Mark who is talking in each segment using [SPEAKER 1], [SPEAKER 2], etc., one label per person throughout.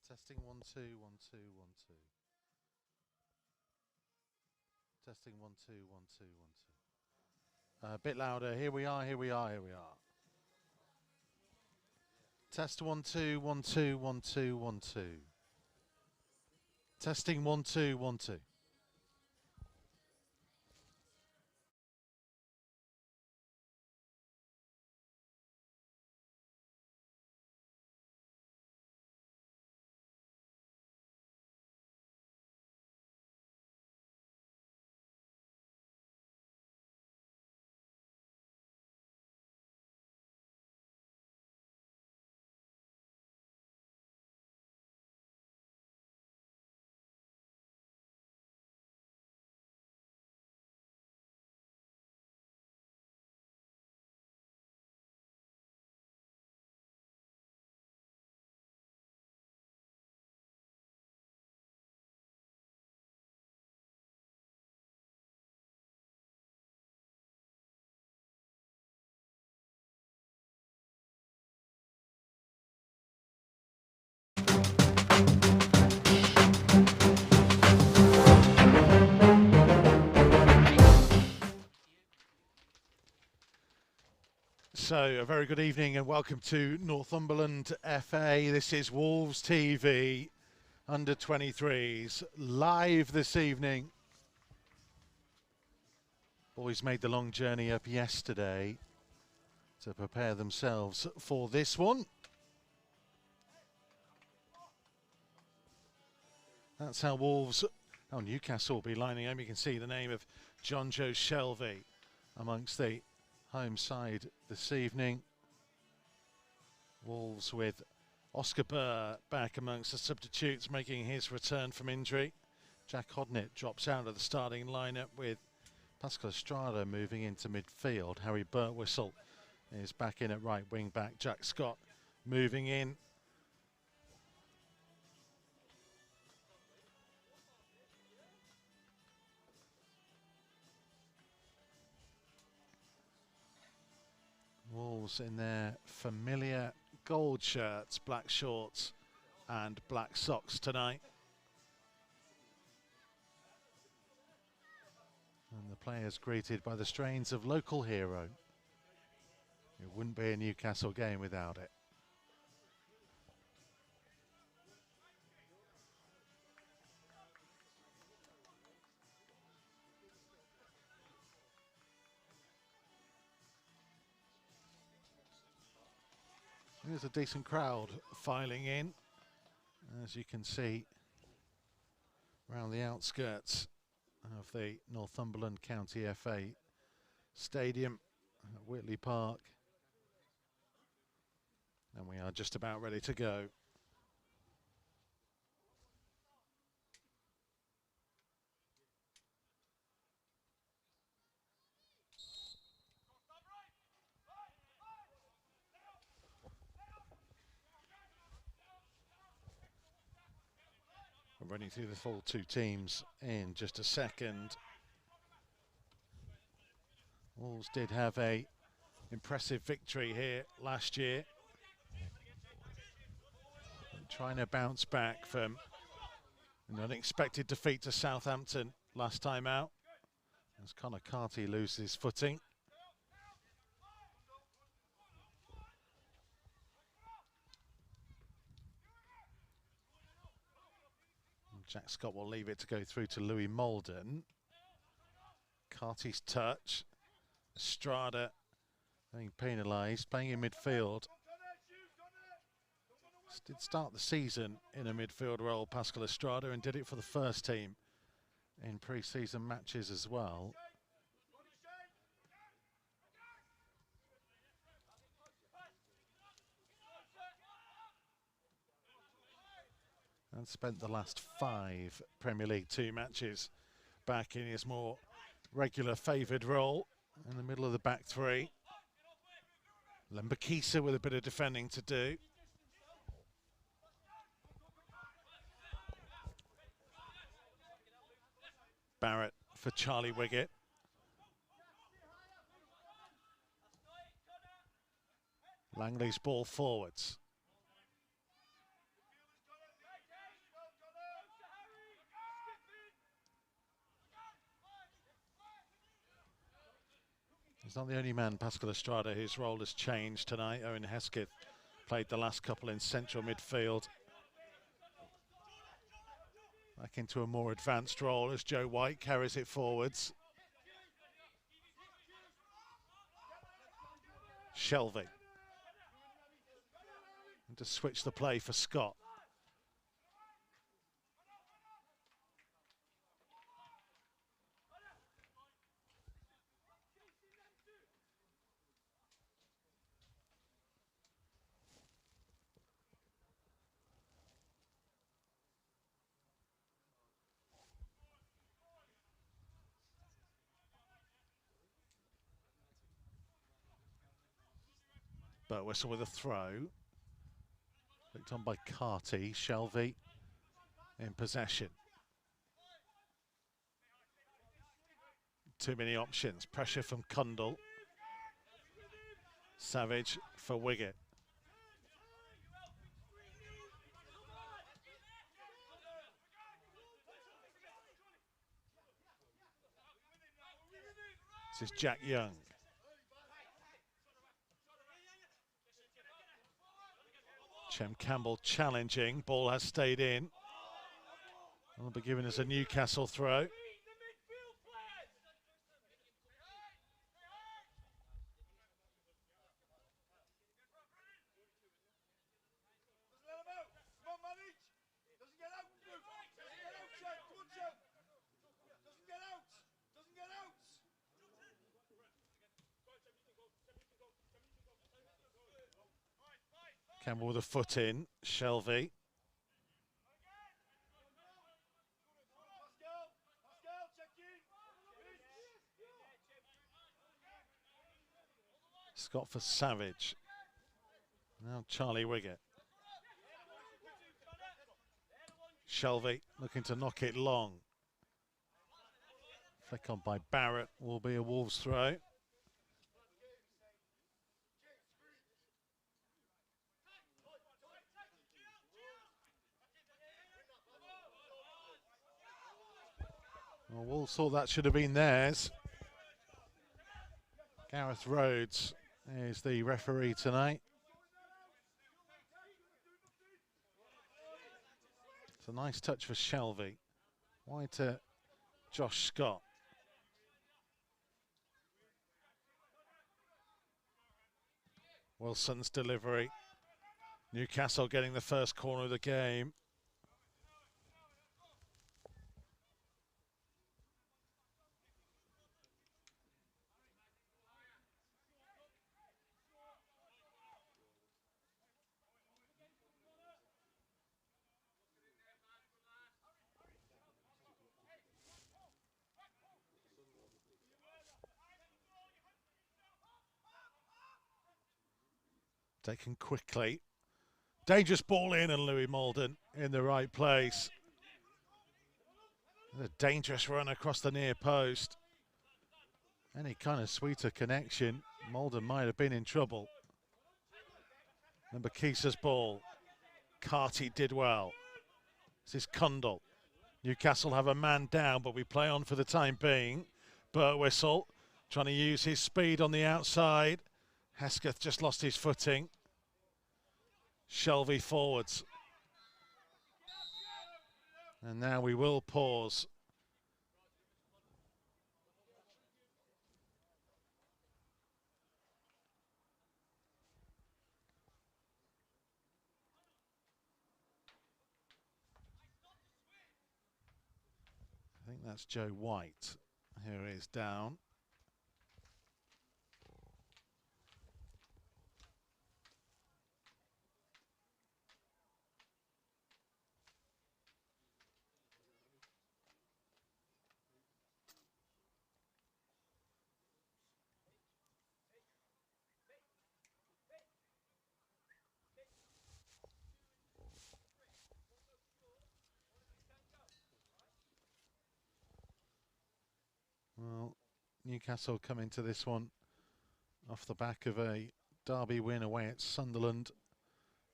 [SPEAKER 1] Testing 1 2 1 2 1 2. Testing 1 2 1 2 1 2. A bit louder. Here we are. Here we are. Here we are. Test 1 2 1 2 1 2 1 2. Testing 1 2 1 2. So, a very good evening and welcome to Northumberland FA. This is Wolves TV under 23s live this evening. Boys made the long journey up yesterday to prepare themselves for this one. That's how Newcastle will be lining up. You can see the name of John Joe Shelby amongst the home side this evening. Wolves with Oscar Burr back amongst the substitutes, making his return from injury. Jack Hodnett drops out of the starting lineup with Pascal Estrada moving into midfield. Harry Burtwhistle is back in at right wing back. Jack Scott moving in. Wolves in their familiar gold shirts, black shorts and black socks tonight. And the players greeted by the strains of Local Hero. It wouldn't be a Newcastle game without it. There's a decent crowd filing in, as you can see, around the outskirts of the Northumberland County FA Stadium at Whitley Park. And we are just about ready to go. We're running through the full two teams in just a second. Wolves did have a impressive victory here last year. Trying to bounce back from an unexpected defeat to Southampton last time out, as Connor Carty loses footing. Jack Scott will leave it to go through to Louis Molden. Carty's touch. Estrada being penalised, playing in midfield. Did start the season in a midfield role, Pascal Estrada, and did it for the first team in pre-season matches as well. And spent the last 5 Premier League 2 matches back in his more regular favoured role in the middle of the back three. Lembakisa with a bit of defending to do. Barrett for Charlie Wiggett. Langley's ball forwards. He's not the only man, Pascal Estrada, whose role has changed tonight. Owen Hesketh played the last couple in central midfield. Back into a more advanced role as Joe White carries it forwards. Shelvey. And to switch the play for Scott. But whistle with a throw. Looked on by Carty. Shelvey in possession. Too many options. Pressure from Cundall. Savage for Wiggett. This is Jack Young. Chem Campbell challenging. Ball has stayed in. Will be given as a Newcastle throw. Campbell with a foot in. Shelvey. Scott for Savage. Now Charlie Wiggett. Shelvey looking to knock it long. Flick on by Barrett will be a Wolves throw. Well, Wolves thought that should have been theirs. Gareth Rhodes is the referee tonight. It's a nice touch for Shelvey. Wide to Josh Scott. Wilson's delivery. Newcastle getting the first corner of the game. Taken quickly. Dangerous ball in, and Louis Malden in the right place. A dangerous run across the near post. Any kind of sweeter connection, Malden might have been in trouble. Number Kisa's ball. Carty did well. This is Cundall. Newcastle have a man down, but we play on for the time being. Burtwhistle trying to use his speed on the outside. Hesketh just lost his footing. Shelvey forwards. And now we will pause. I think that's Joe White who is down. Well, Newcastle come into this one off the back of a derby win away at Sunderland.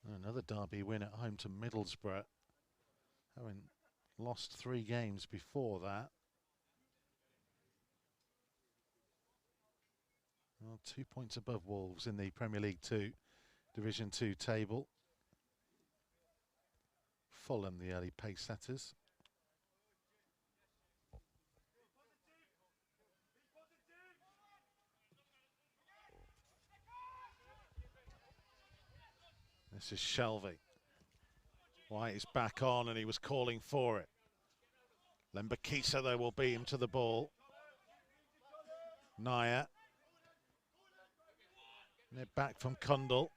[SPEAKER 1] And another derby win at home to Middlesbrough. Having lost 3 games before that. Well, 2 points above Wolves in the Premier League 2 Division 2 table. Fulham, the early pace setters. This is Shelvey. White is back on and he was calling for it. Lembakisa, though, will beat him to the ball. Naya. Nip back from Kundal.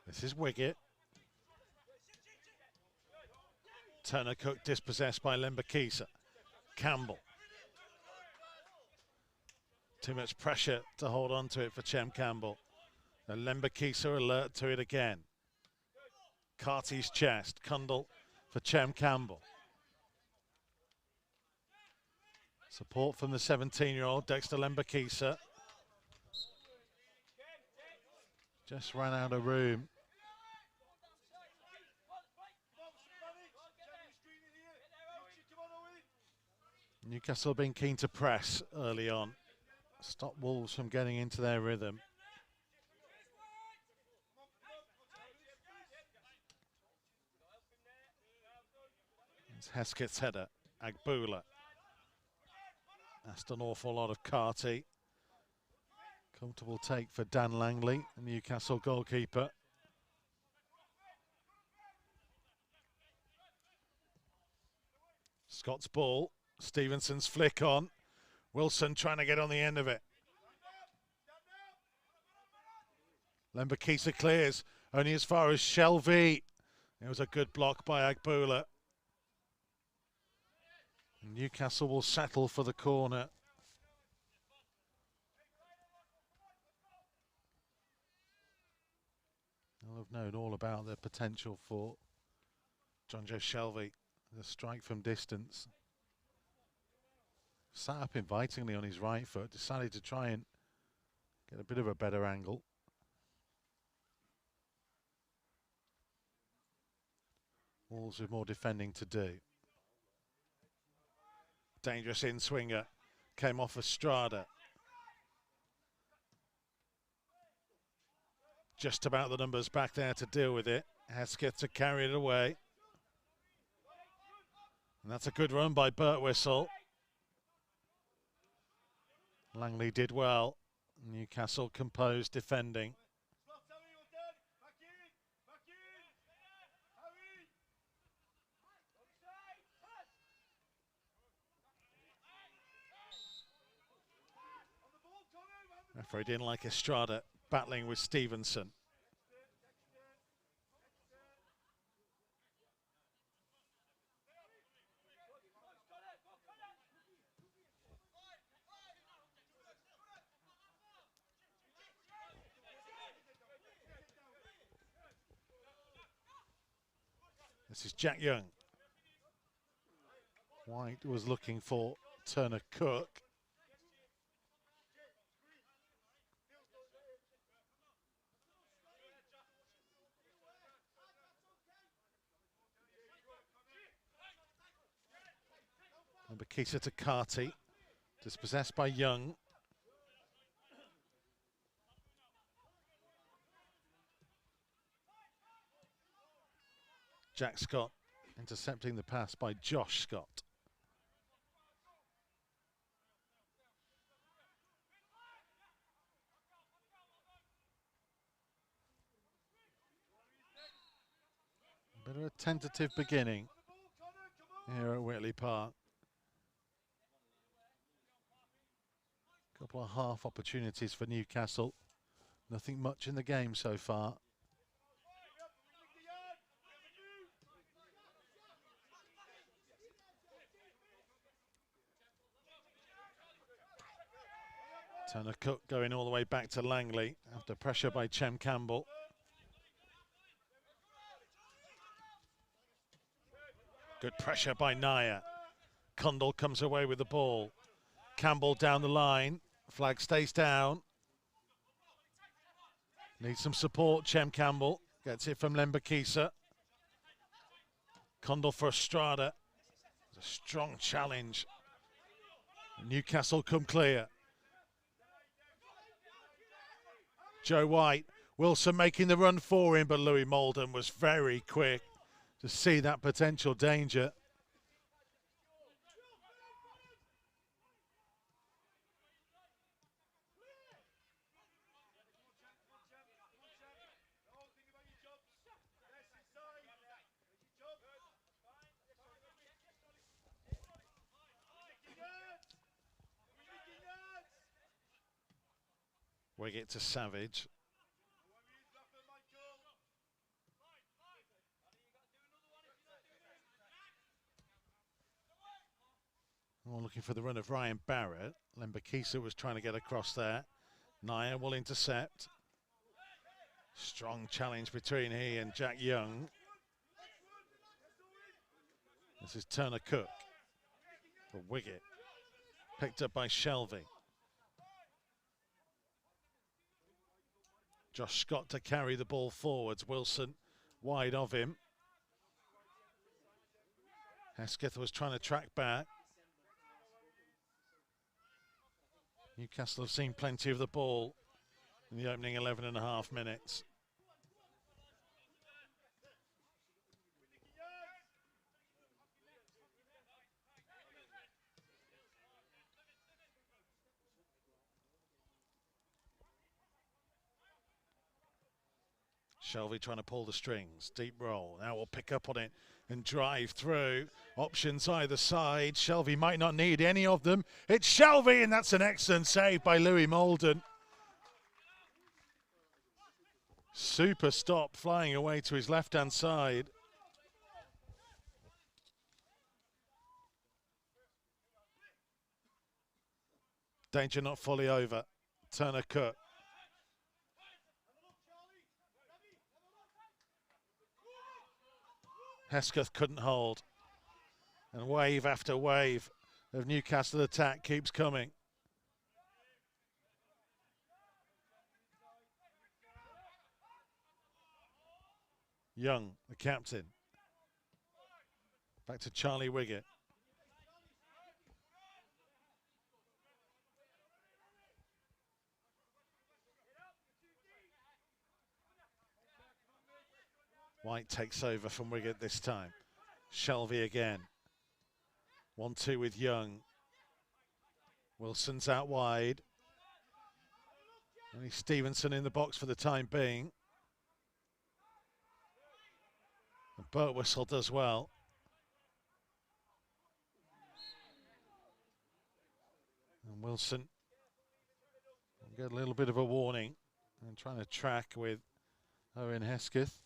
[SPEAKER 1] This is Wiggett. Turner Cook dispossessed by Lembakisa. Campbell. Too much pressure to hold on to it for Chem Campbell. And Lembakisa alert to it again. Carty's chest. Kundal for Chem Campbell. Support from the 17-year-old Dexter Lembakisa. Just ran out of room. Newcastle being keen to press early on. Stop Wolves from getting into their rhythm. It's Heskett's header. Agbula. That's an awful lot of Carty. Comfortable take for Dan Langley, the Newcastle goalkeeper. Scott's ball. Stevenson's flick on. Wilson trying to get on the end of it. Lembakisa clears, only as far as Shelvey. It was a good block by Agbula. Newcastle will settle for the corner. They'll have known all about the potential for Jonjo Shelvey. The strike from distance. Sat up invitingly on his right foot, decided to try and get a bit of a better angle. Wolves with more defending to do. Dangerous in-swinger. Came off Estrada. Just about the numbers back there to deal with it. Hesketh to carry it away. And that's a good run by Birtwistle. Langley did well. Newcastle composed defending. Referee didn't like Estrada battling with Stevenson. This is Jack Young. White was looking for Turner Cook. Lembakisa to Carty. Dispossessed by Young. Jack Scott intercepting the pass by Josh Scott. Bit of a tentative beginning here at Whitley Park. Couple of half opportunities for Newcastle. Nothing much in the game so far. Turner Cook going all the way back to Langley after pressure by Chem Campbell. Good pressure by Naya. Condell comes away with the ball. Campbell down the line. Flag stays down. Needs some support, Chem Campbell. Gets it from Lembakisa. Condell for Estrada. It's a strong challenge. Newcastle come clear. Joe White. Wilson making the run for him, but Louis Molden was very quick to see that potential danger. Wiggett to Savage. Oh, looking for the run of Ryan Barrett. Lembakisa was trying to get across there. Naya will intercept. Strong challenge between he and Jack Young. This is Turner Cook for Wiggett. Picked up by Shelvey. Josh Scott to carry the ball forwards. Wilson wide of him. Hesketh was trying to track back. Newcastle have seen plenty of the ball in the opening 11.5 minutes. Shelvey trying to pull the strings. Deep roll. Now we'll pick up on it and drive through. Options either side. Shelvey might not need any of them. It's Shelvey, and that's an excellent save by Louis Molden. Super stop, flying away to his left-hand side. Danger not fully over. Turner Cook. Hesketh couldn't hold. And wave after wave of Newcastle attack keeps coming. Young, the captain. Back to Charlie Wiggett. White takes over from Wiggett this time. Shelvey again. 1-2 with Young. Wilson's out wide. Only Stevenson in the box for the time being. And Birtwistle does well. And Wilson will get a little bit of a warning. And trying to track with Owen Hesketh.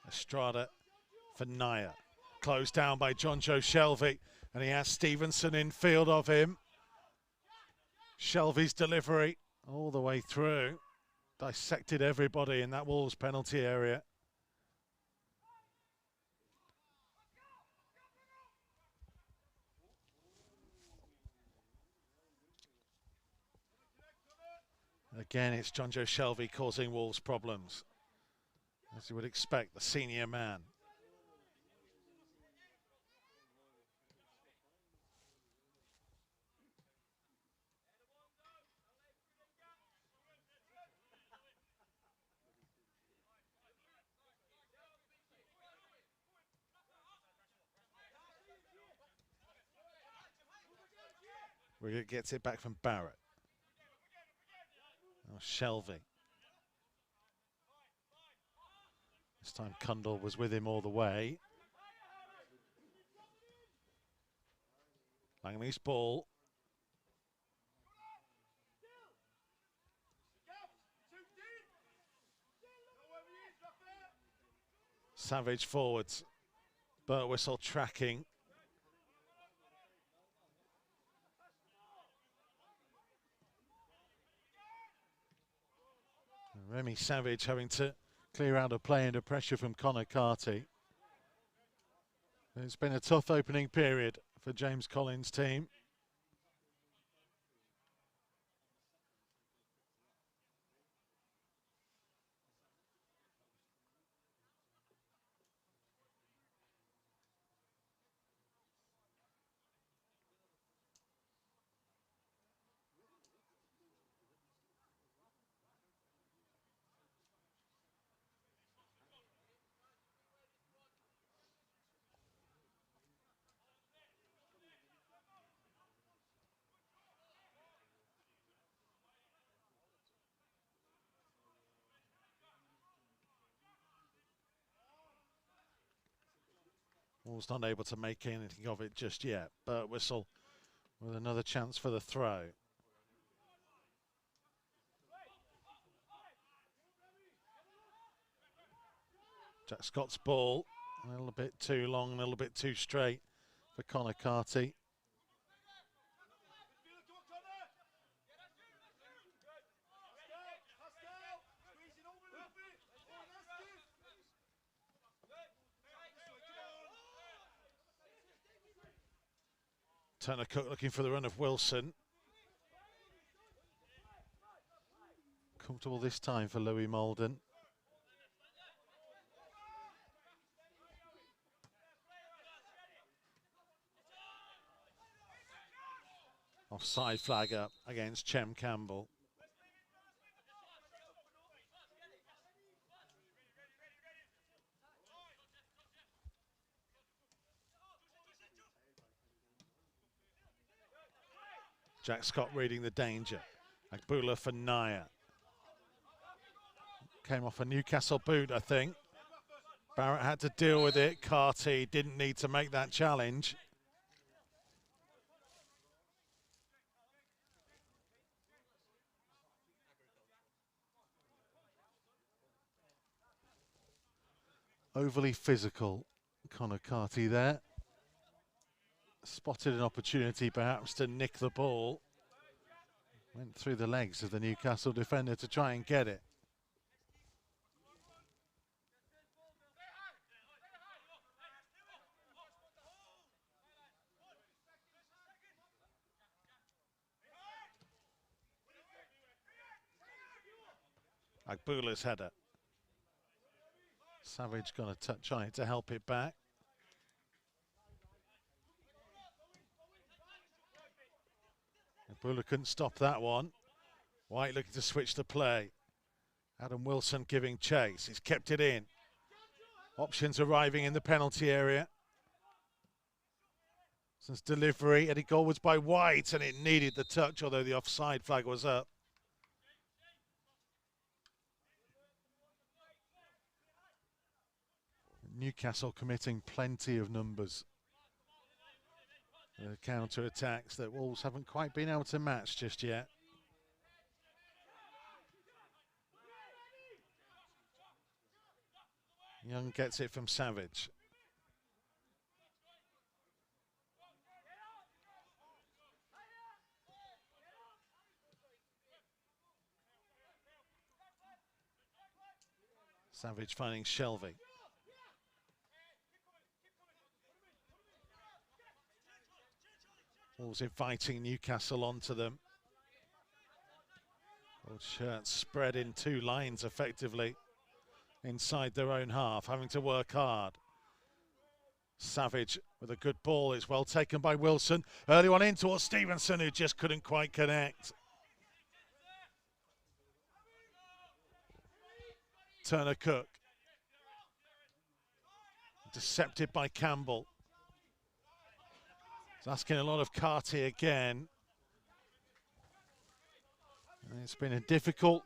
[SPEAKER 1] Estrada for Naya. Closed down by John Joe Shelvey. And he has Stevenson in field of him. Shelvey's delivery all the way through. Dissected everybody in that Wolves penalty area. Again, it's John Joe Shelvey causing Wolves problems. As you would expect, the senior man. Wiggett gets it back from Barrett. Oh, Shelvey. This time Condell was with him all the way. Langley's ball. Savage forwards. Birtwistle tracking. Remy Savage having to clear out of play under pressure from Connor Carty. It's been a tough opening period for James Collins' team. Wolves not able to make anything of it just yet. Birtwistle with another chance for the throw. Jack Scott's ball, a little bit too long, a little bit too straight for Connor Carty. Turner Cook looking for the run of Wilson. Comfortable this time for Louis Malden. Offside flag up against Chem Campbell. Jack Scott reading the danger. Agbula for Naya. Came off a Newcastle boot, I think. Barrett had to deal with it. Carty didn't need to make that challenge. Overly physical, Connor Carty there. Spotted an opportunity perhaps to nick the ball. Went through the legs of the Newcastle defender to try and get it. Agbula's header. Savage got a touch on it to help it back. Agbula couldn't stop that one. White looking to switch the play. Adam Wilson giving chase. He's kept it in. Options arriving in the penalty area. Since delivery, Eddie goal was by White and it needed the touch, although the offside flag was up. Newcastle committing plenty of numbers. Counter-attacks that Wolves haven't quite been able to match just yet. Young gets it from Savage. Savage finding Shelvey. Wolves inviting Newcastle onto them. Old shirts spread in two lines effectively inside their own half, having to work hard. Savage with a good ball. It's well taken by Wilson. Early one in towards Stevenson, who just couldn't quite connect. Turner Cook. Decepted by Campbell. He's asking a lot of Carty again. And it's been a difficult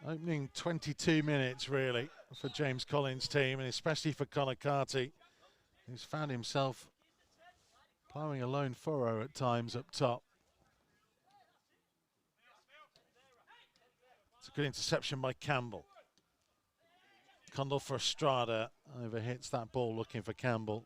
[SPEAKER 1] opening 22 minutes, really, for James Collins' team, and especially for Connor Carty, who's found himself Ploughing a lone furrow at times up top. It's a good interception by Campbell. Cundall for Estrada. Overhits that ball looking for Campbell.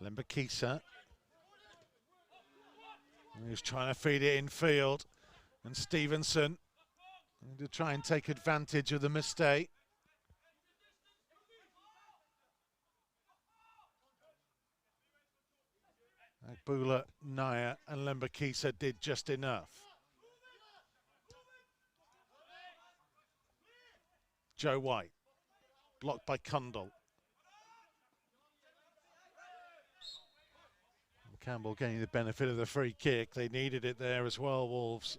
[SPEAKER 1] Lembakisa. He's trying to feed it in field. And Stevenson to try and take advantage of the mistake. Agbula, Naya and Lembakisa did just enough. Joe White, blocked by Cundall. Campbell getting the benefit of the free kick. They needed it there as well, Wolves.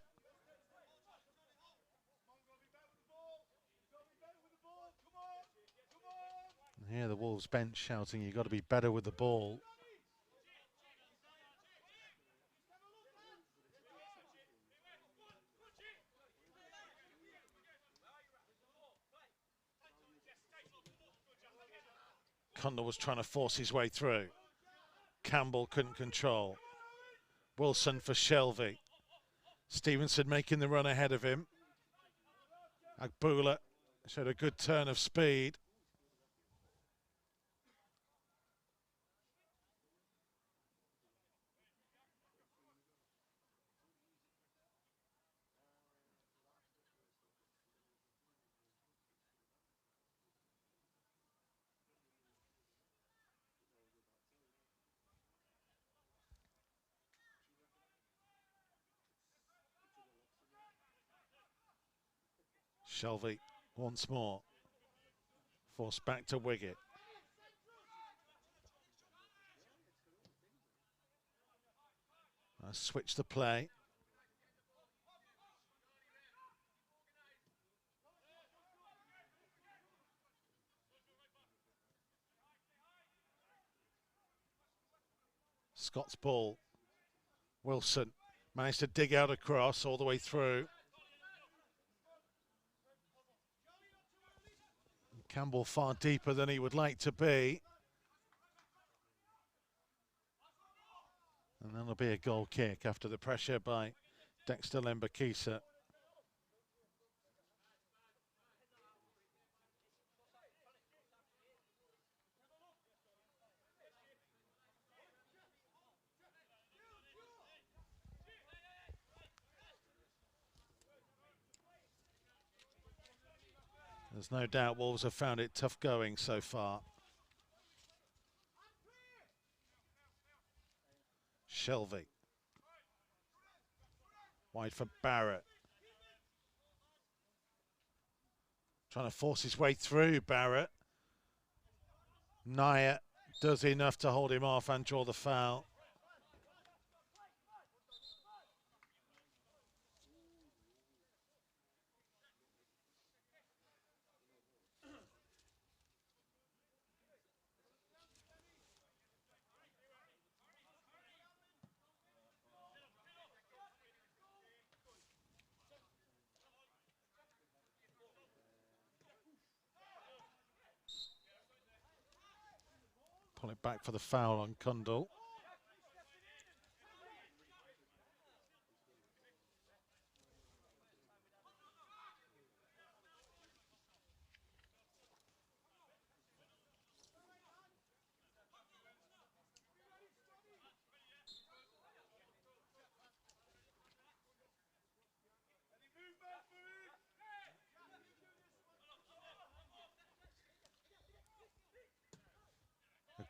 [SPEAKER 1] And here the Wolves bench shouting, you've got to be better with the ball. Cundall was trying to force his way through. Campbell couldn't control. Wilson for Shelvey. Stevenson making the run ahead of him. Agbula showed a good turn of speed. Shelvey once more. Forced back to Wiggett. Switch the play. Scott's ball. Wilson managed to dig out a cross all the way through. Campbell far deeper than he would like to be. And that'll be a goal kick after the pressure by Dexter Lembakisa. There's no doubt Wolves have found it tough going so far. Shelvey. Wide for Barrett. Trying to force his way through Barrett. Naya does enough to hold him off and draw the foul. Pull it back for the foul on Cundall.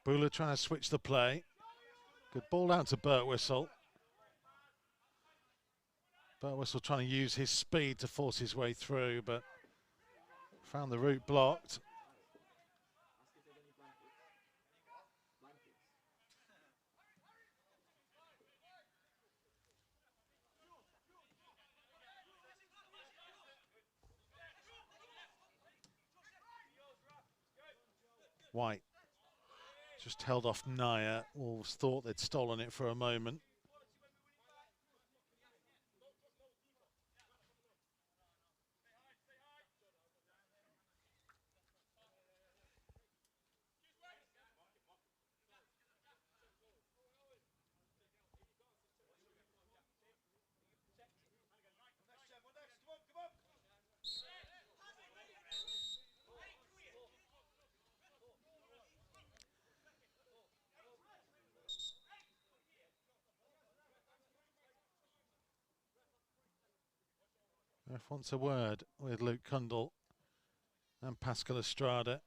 [SPEAKER 1] Agbula trying to switch the play. Good ball out to Birtwistle. Birtwistle trying to use his speed to force his way through, but found the route blocked. White Just held off Naya. Wolves thought they'd stolen it for a moment. Ref wants a word with Luke Cundall and Pascal Estrada.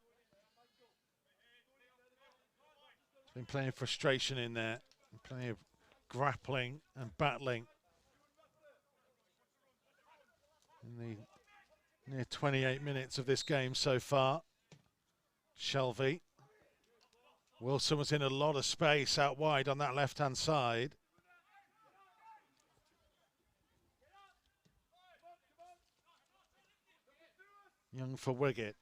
[SPEAKER 1] There's been plenty of frustration in there, plenty of grappling and battling in the near 28 minutes of this game so far. Shelvey. Wilson was in a lot of space out wide on that left-hand side. Young for Wiggett.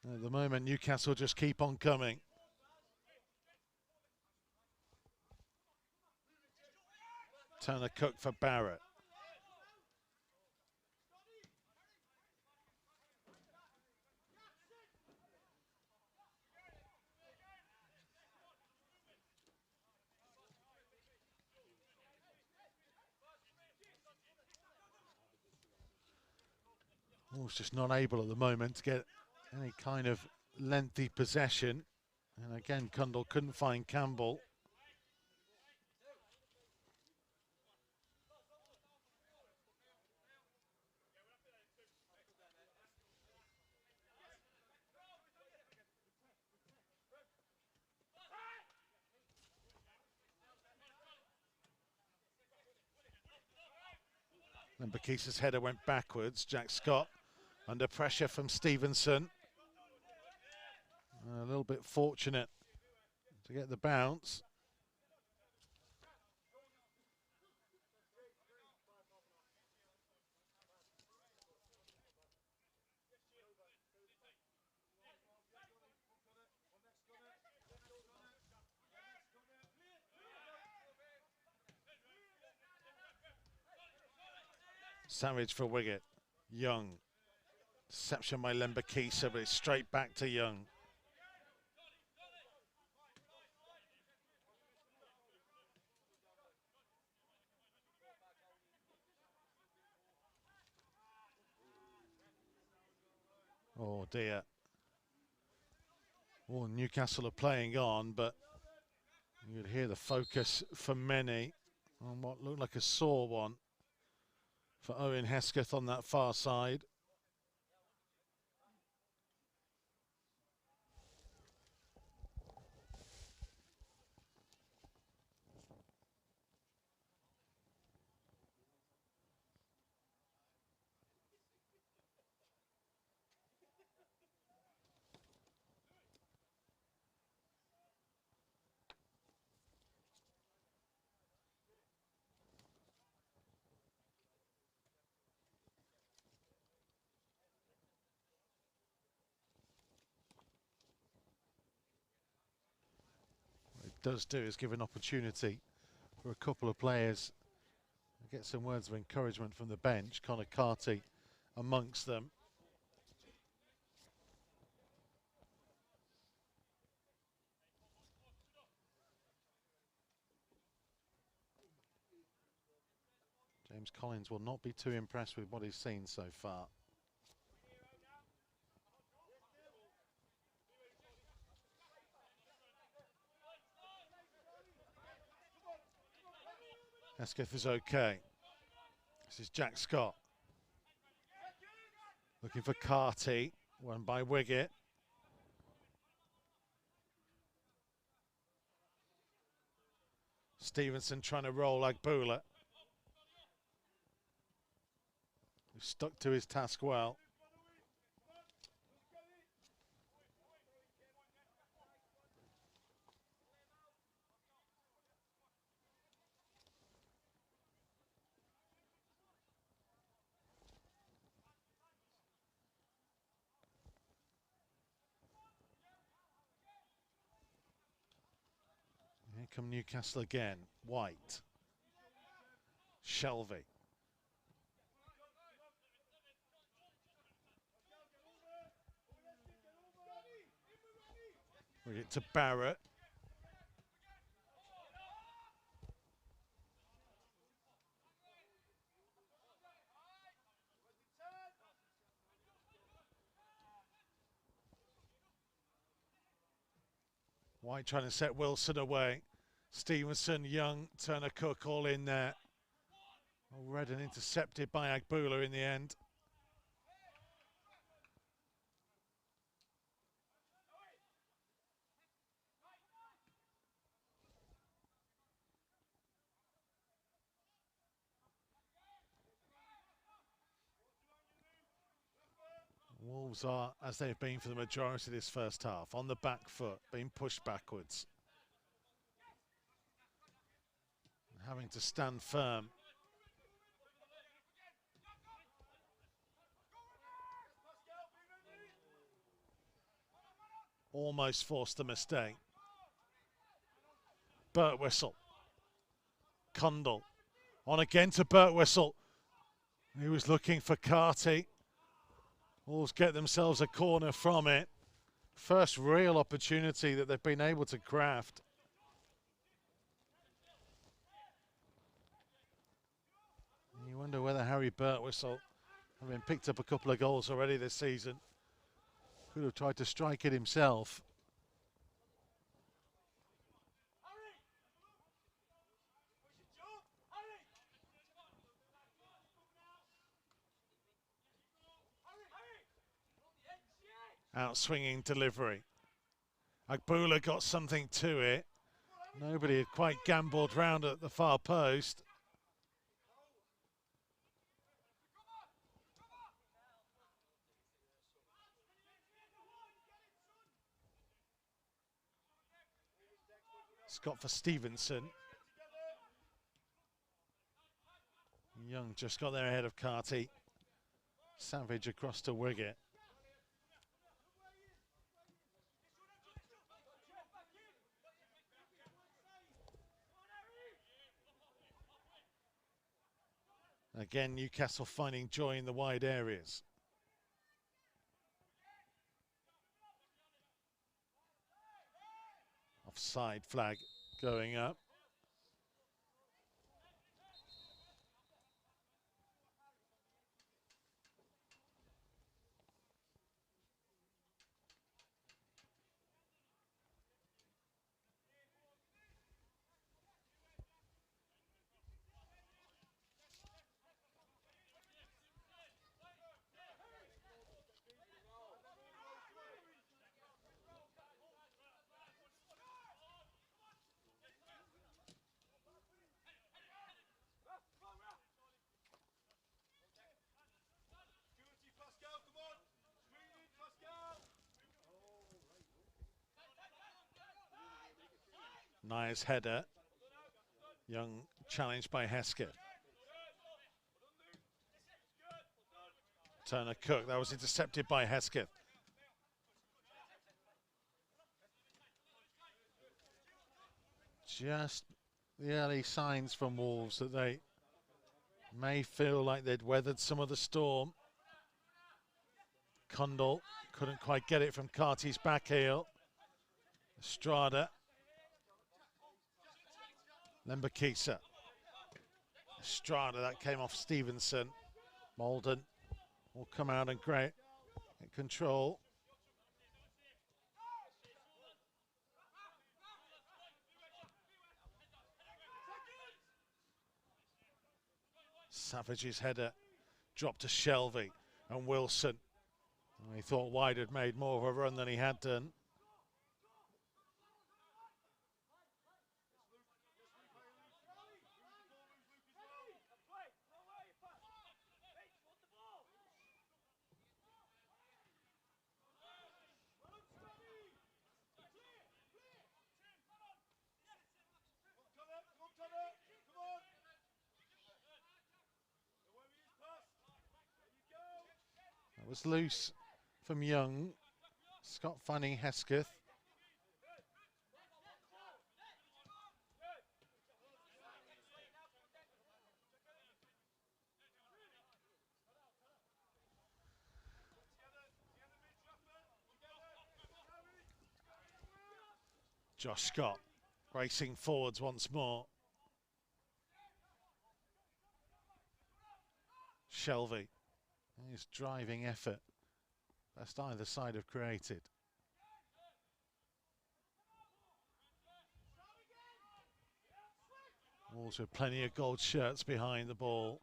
[SPEAKER 1] At the moment, Newcastle just keep on coming. Turner Cook for Barrett. Wolves just not able at the moment to get any kind of lengthy possession. And again, Cundall couldn't find Campbell. And Bakisa's header went backwards. Jack Scott under pressure from Stevenson. A little bit fortunate to get the bounce. Savage for Wiggett. Young. Deception by Lembakisa, but it's straight back to Young. Oh dear. Well, Newcastle are playing on, but you could hear the focus for many on what looked like a sore one for Owen Hesketh on that far side. What it does do is give an opportunity for a couple of players to get some words of encouragement from the bench. Connor Carty amongst them. James Collins will not be too impressed with what he's seen so far. Hesketh is okay. This is Jack Scott. Looking for Carty, won by Wiggett. Stevenson trying to roll Agboola, who stuck to his task well. Here come Newcastle again. White. Shelvey. We get to Barrett. White trying to set Wilson away. Stevenson, Young, Turner, Cook all in there. Read and intercepted by Agbula in the end. Wolves are, as they've been for the majority of this first half, on the back foot, being pushed backwards. Having to stand firm. Almost forced a mistake. Birtwistle. Condell. On again to Birtwistle. He was looking for Carty. Wolves get themselves a corner from it. First real opportunity that they've been able to craft. You wonder whether Harry Birtwistle, having picked up a couple of goals already this season, could have tried to strike it himself. Out-swinging delivery. Agbula got something to it. Nobody had quite gambled round at the far post. Scott for Stevenson. Young just got there ahead of Carty. Savage across to Wiggett. Again, Newcastle finding joy in the wide areas. Offside flag going up. Nice header. Young challenged by Hesketh. Turner Cook, that was intercepted by Hesketh. Just the early signs from Wolves that they may feel like they'd weathered some of the storm. Condell couldn't quite get it from Carty's back heel. Estrada. Lembakisa. Estrada, that came off Stevenson. Malden will come out and great control. Savage's header dropped to Shelvey and Wilson. He thought White had made more of a run than he had done. That was loose from Young. Scott finding Hesketh. Josh Scott racing forwards once more. Shelvey, his driving effort, best either side have created. Wolves with plenty of gold shirts behind the ball.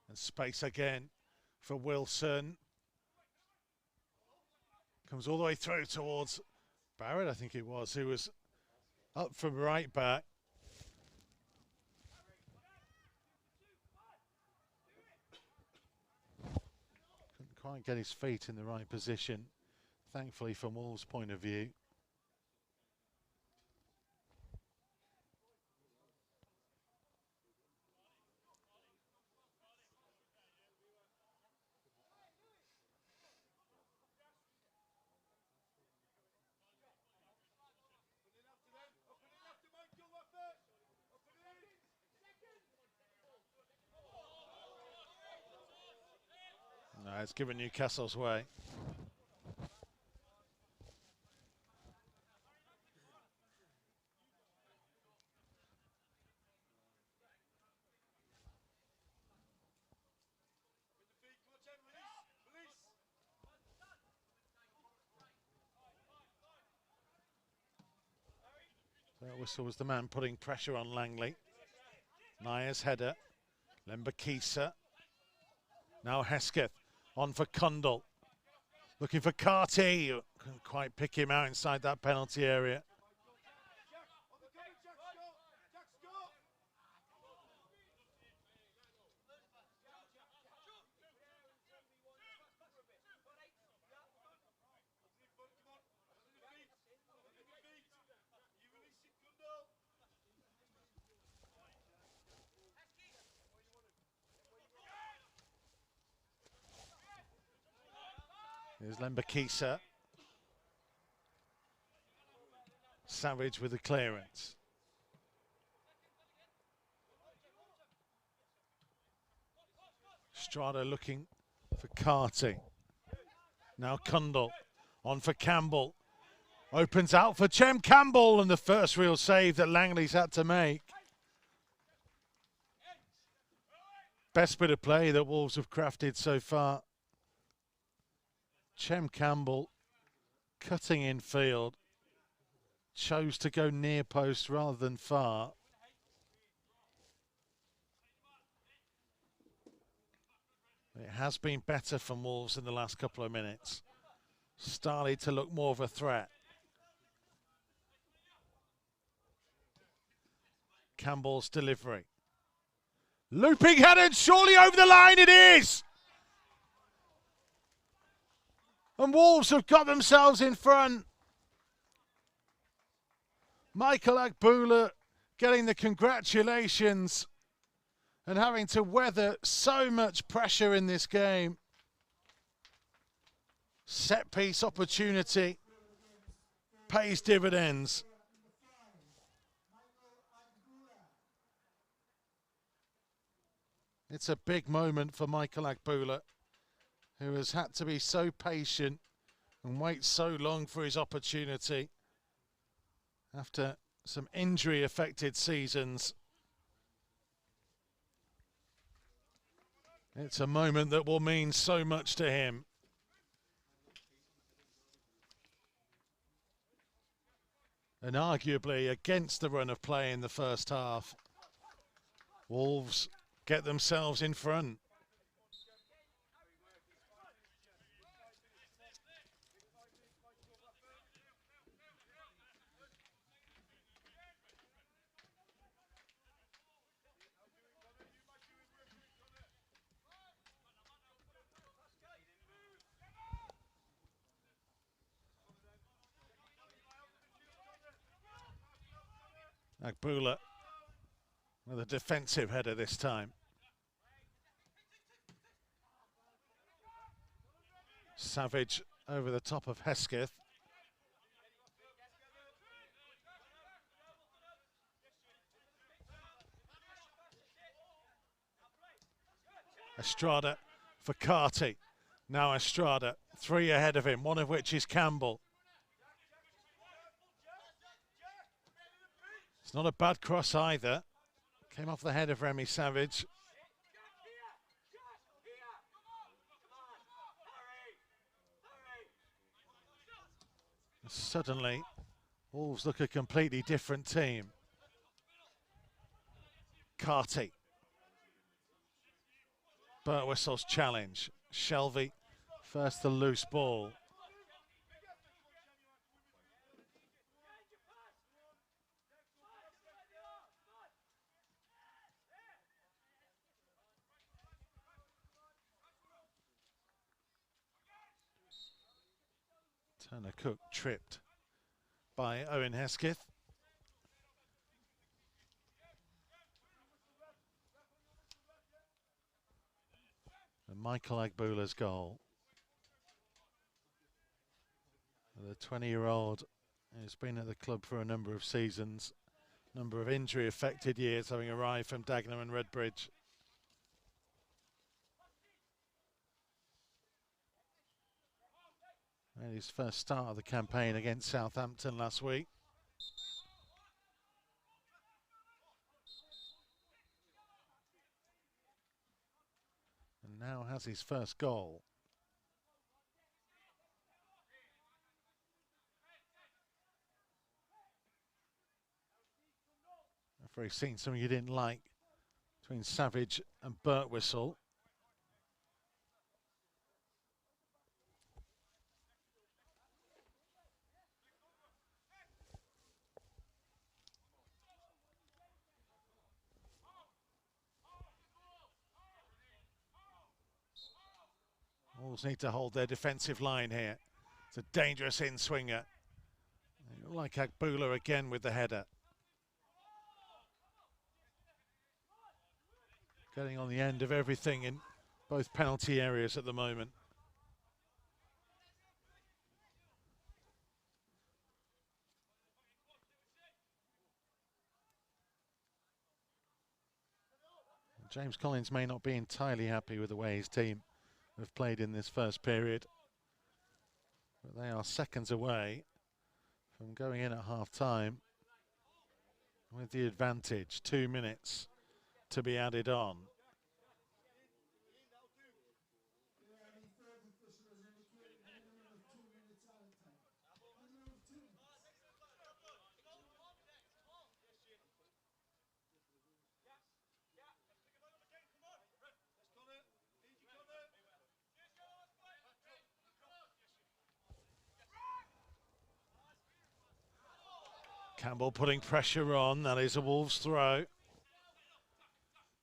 [SPEAKER 1] And space again for Wilson. Comes all the way through towards Barrett, I think it was, who was up from right back. Couldn't quite get his feet in the right position, thankfully from Wolves' point of view. No, it's given Newcastle's way. That whistle was the man putting pressure on Langley. Nayer's header. Lembakisa. Now Hesketh on for Cundall. Looking for Carty. Couldn't quite pick him out inside that penalty area. Here's Lembakisa. Savage with the clearance. Strada looking for Carty. Now Cundall on for Campbell. Opens out for Chem Campbell, and the first real save that Langley's had to make. Best bit of play that Wolves have crafted so far. Chem Campbell cutting in field. Chose to go near post rather than far. It has been better from Wolves in the last couple of minutes. Started to look more of a threat. Campbell's delivery. Looping headed, surely over the line it is! And Wolves have got themselves in front. Michael Agboola getting the congratulations and having to weather so much pressure in this game. Set piece opportunity pays dividends. It's a big moment for Michael Agboola, who has had to be so patient and wait so long for his opportunity after some injury-affected seasons. It's a moment that will mean so much to him. And arguably against the run of play in the first half, Wolves get themselves in front. Agboola with a defensive header this time. Savage over the top of Hesketh. Estrada for Carty. Now Estrada, 3 ahead of him, one of which is Campbell. It's not a bad cross either. Came off the head of Remy Savage. Suddenly, Wolves look a completely different team. Carty. Burtwhistle's challenge. Shelvey, first the loose ball. Turner Cook tripped by Owen Hesketh. And Michael Agbula's goal. The 20-year-old who's been at the club for a number of seasons, number of injury-affected years, having arrived from Dagenham and Redbridge. And his first start of the campaign against Southampton last week. And now has his first goal. Referee seen something you didn't like between Savage and Burtwhistle. Wolves need to hold their defensive line here. It's a dangerous in-swinger. Like Agbula again with the header. Getting on the end of everything in both penalty areas at the moment. James Collins may not be entirely happy with the way his team have played in this first period, but they are seconds away from going in at half-time with the advantage. 2 minutes to be added on. Campbell putting pressure on. That is a Wolves throw.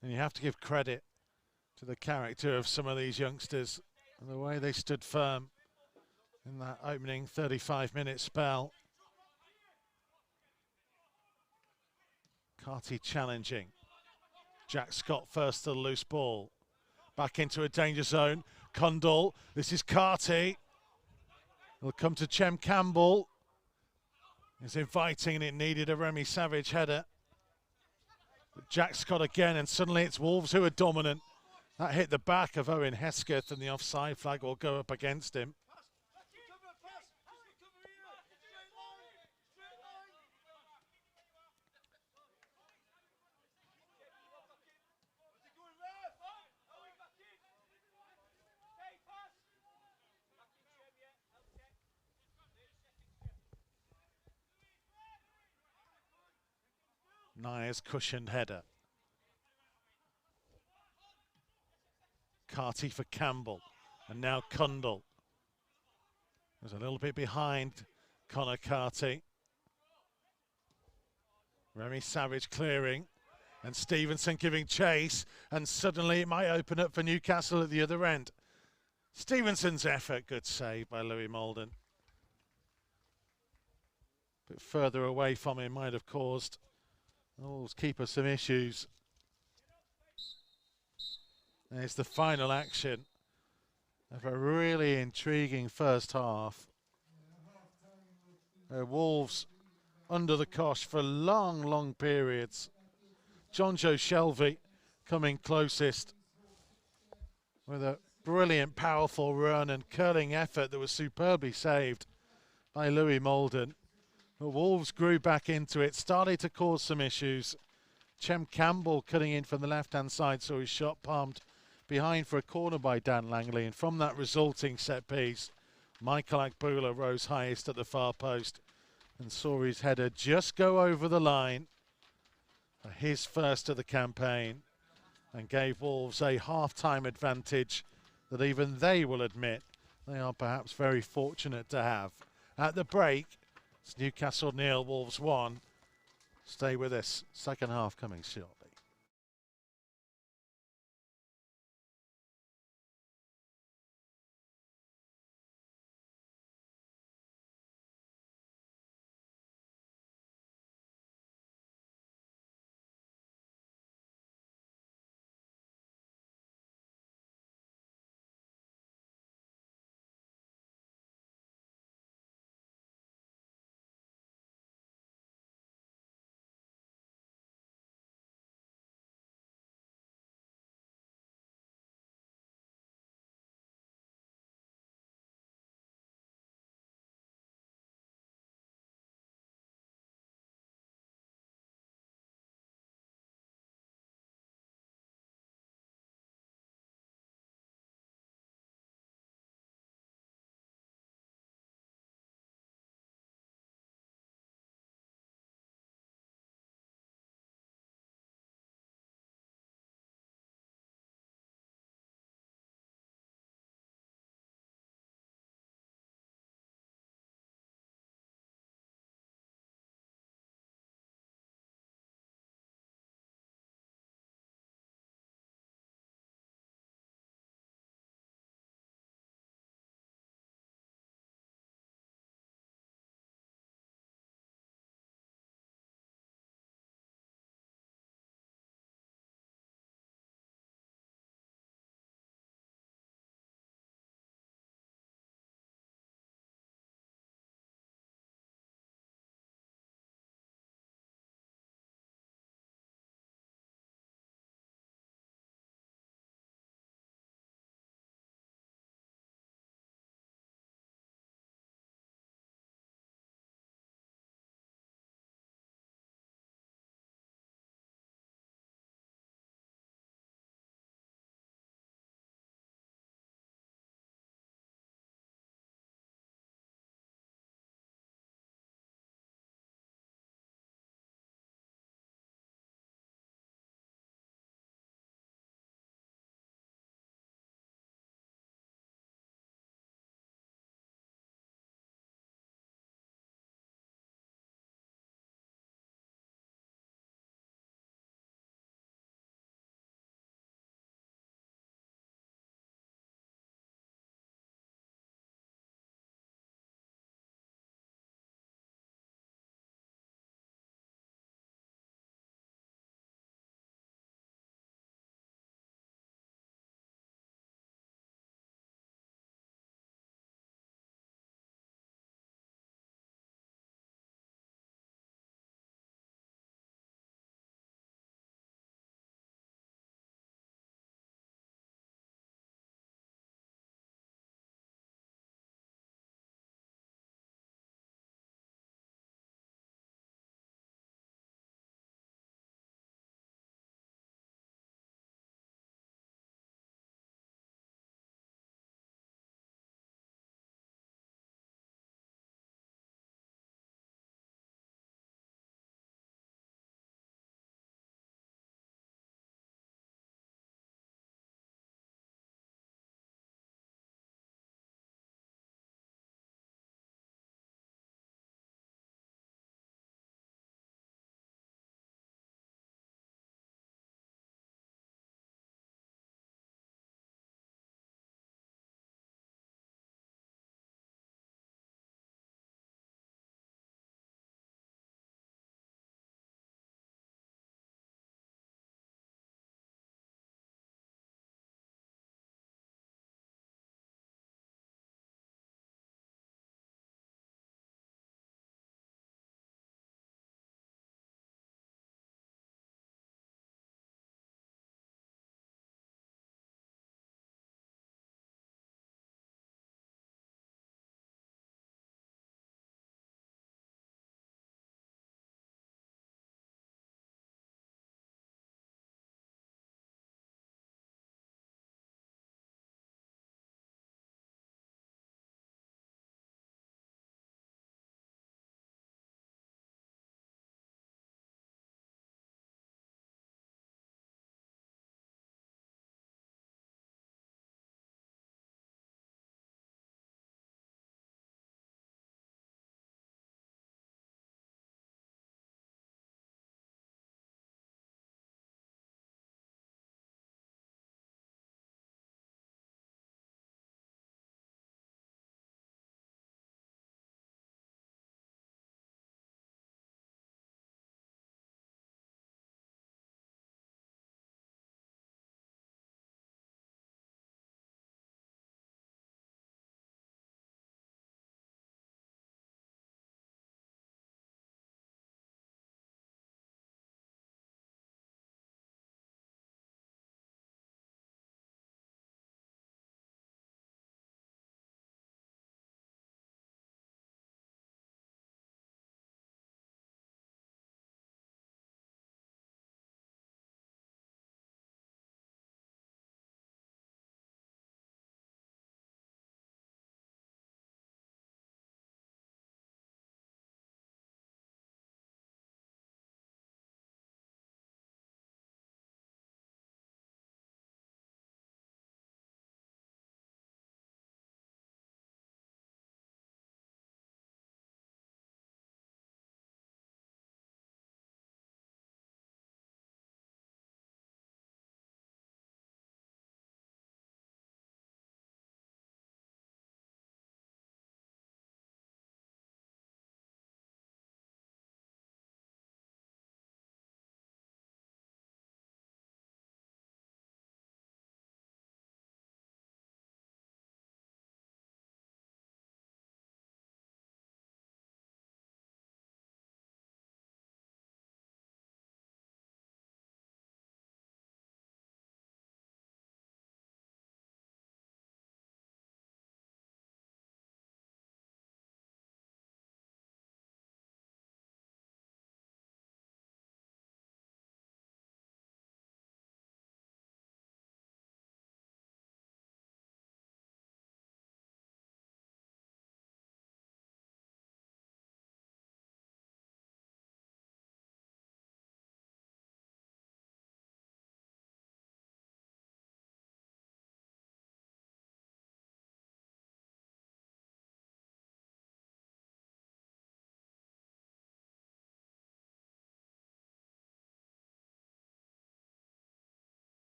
[SPEAKER 1] And you have to give credit to the character of some of these youngsters and the way they stood firm in that opening 35-minute spell. Carty challenging. Jack Scott first to the loose ball. Back into a danger zone. Condall. This is Carty. It'll come to Chem Campbell. It's inviting and it needed a Remy Savage header. But Jack Scott again, and suddenly it's Wolves who are dominant. That hit the back of Owen Hesketh and the offside flag will go up against him. Nia's cushioned header. Carty for Campbell. And now Condall. Was a little bit behind Connor Carty. Remy Savage clearing. And Stevenson giving chase. And suddenly it might open up for Newcastle at the other end. Stevenson's effort, good save by Louis Molden. A bit further away from him might have caused Wolves keeper some issues. There's the final action of a really intriguing first half. Wolves under the cosh for long, long periods. Jonjo Shelvey coming closest. with a brilliant, powerful run and curling effort that was superbly saved by Louis Molden. The Wolves grew back into it, started to cause some issues. Chem Campbell cutting in from the left-hand side, saw his shot palmed behind for a corner by Dan Langley, and from that resulting set piece, Michael Akbula rose highest at the far post and saw his header just go over the line for his first of the campaign, and gave Wolves a half-time advantage that even they will admit they are perhaps very fortunate to have. At the break, it's Newcastle 0, Wolves 1. Stay with us, second half coming shortly.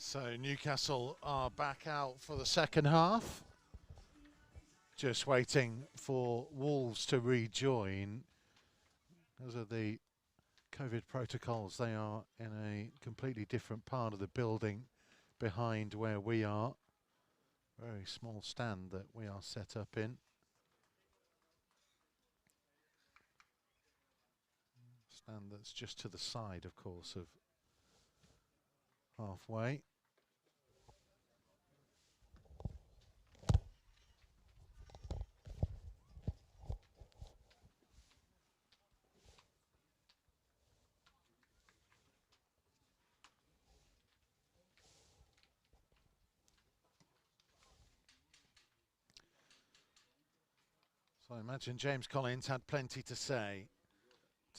[SPEAKER 1] So Newcastle are back out for the second half. Just waiting for Wolves to rejoin. Because of the COVID protocols, they are in a completely different part of the building behind where we are. Very small stand that we are set up in. Stand that's just to the side, of course, of halfway. So I imagine James Collins had plenty to say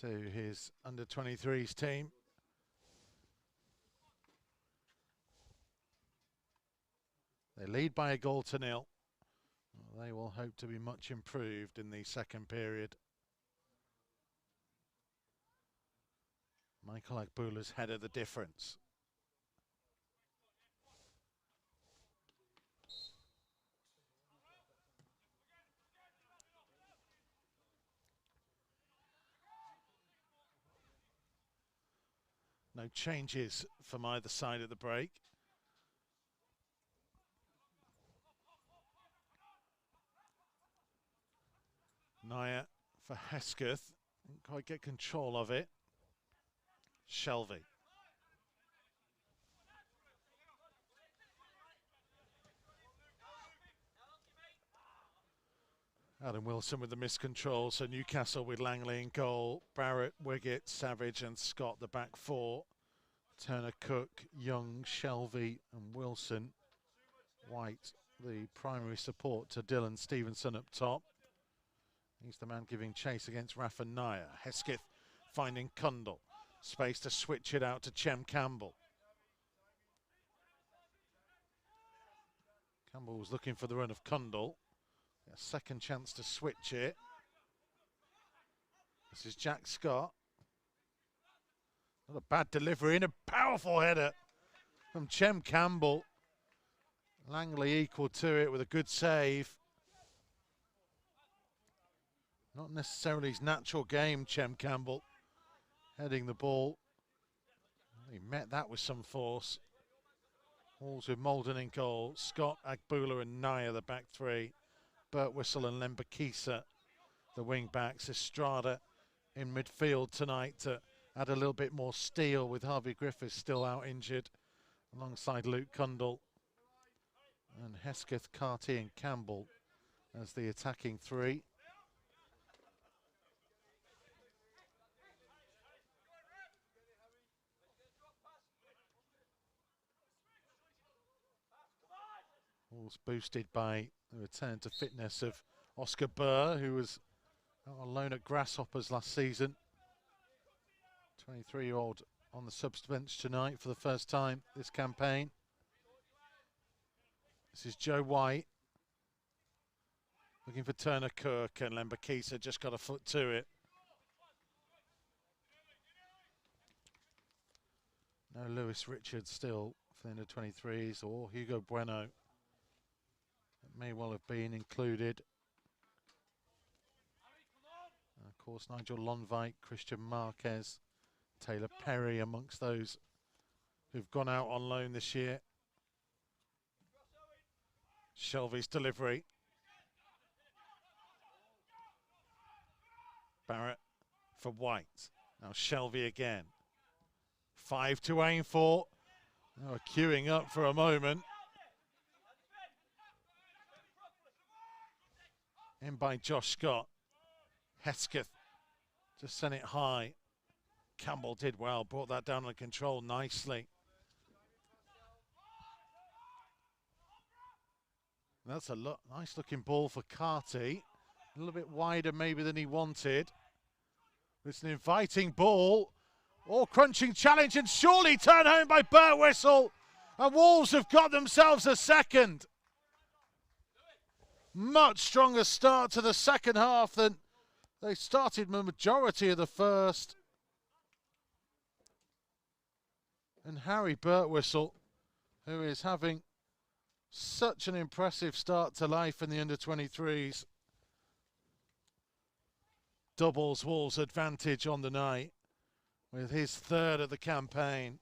[SPEAKER 1] to his under-23s team. They lead by 1-0. Well, they will hope to be much improved in the second period. Michael Agbula's headed the difference. No changes from either side of the break. Naya for Hesketh. Didn't quite get control of it. Shelvey. Adam Wilson with the miscontrol, so Newcastle with Langley in goal. Barrett, Wiggett, Savage and Scott, the back four. Turner, Cook, Young, Shelvey and Wilson. White, the primary support to Dylan Stevenson up top. He's the man giving chase against Rafa Naya. Hesketh finding Cundle. Space to switch it out to Chem Campbell. Campbell was looking for the run of Cundle. A second chance to switch it. This is Jack Scott. Not a bad delivery and a powerful header from Chem Campbell. Langley equal to it with a good save. Not necessarily his natural game, Chem Campbell. Heading the ball. He met that with some force. Wolves with Malden in goal. Scott, Agbula and Naya, the back three. Birtwistle and Lembakisa, the wing backs. Estrada in midfield tonight to add a little bit more steel with Harvey Griffiths still out injured, alongside Luke Cundle. And Hesketh, Carty and Campbell as the attacking three. Wolves boosted by the return to fitness of Oscar Burr, who was out on loan at Grasshoppers last season. 23-year-old on the subs bench tonight for the first time this campaign. This is Joe White. Looking for Turner Cook, and Lembakisa just got a foot to it. No Lewis Richards still for the under-23s, or Hugo Bueno. It may well have been included. And of course, Nigel Lonvite, Christian Marquez, Taylor Perry amongst those who've gone out on loan this year. Shelvey's delivery. Barrett for White. Now Shelvey again. 5 to aim for. Now queuing up for a moment. In by Josh Scott. Hesketh just sent it high. Campbell did well, brought that down under control nicely. That's a nice looking ball for Carty. A little bit wider maybe than he wanted. It's an inviting ball. Oh, crunching challenge and surely turned home by Birtwistle. And Wolves have got themselves a second. Much stronger start to the second half than they started the majority of the first. And Harry Birtwistle who is having such an impressive start to life in the under-23s. Doubles Wolves' advantage on the night with his third of the campaign.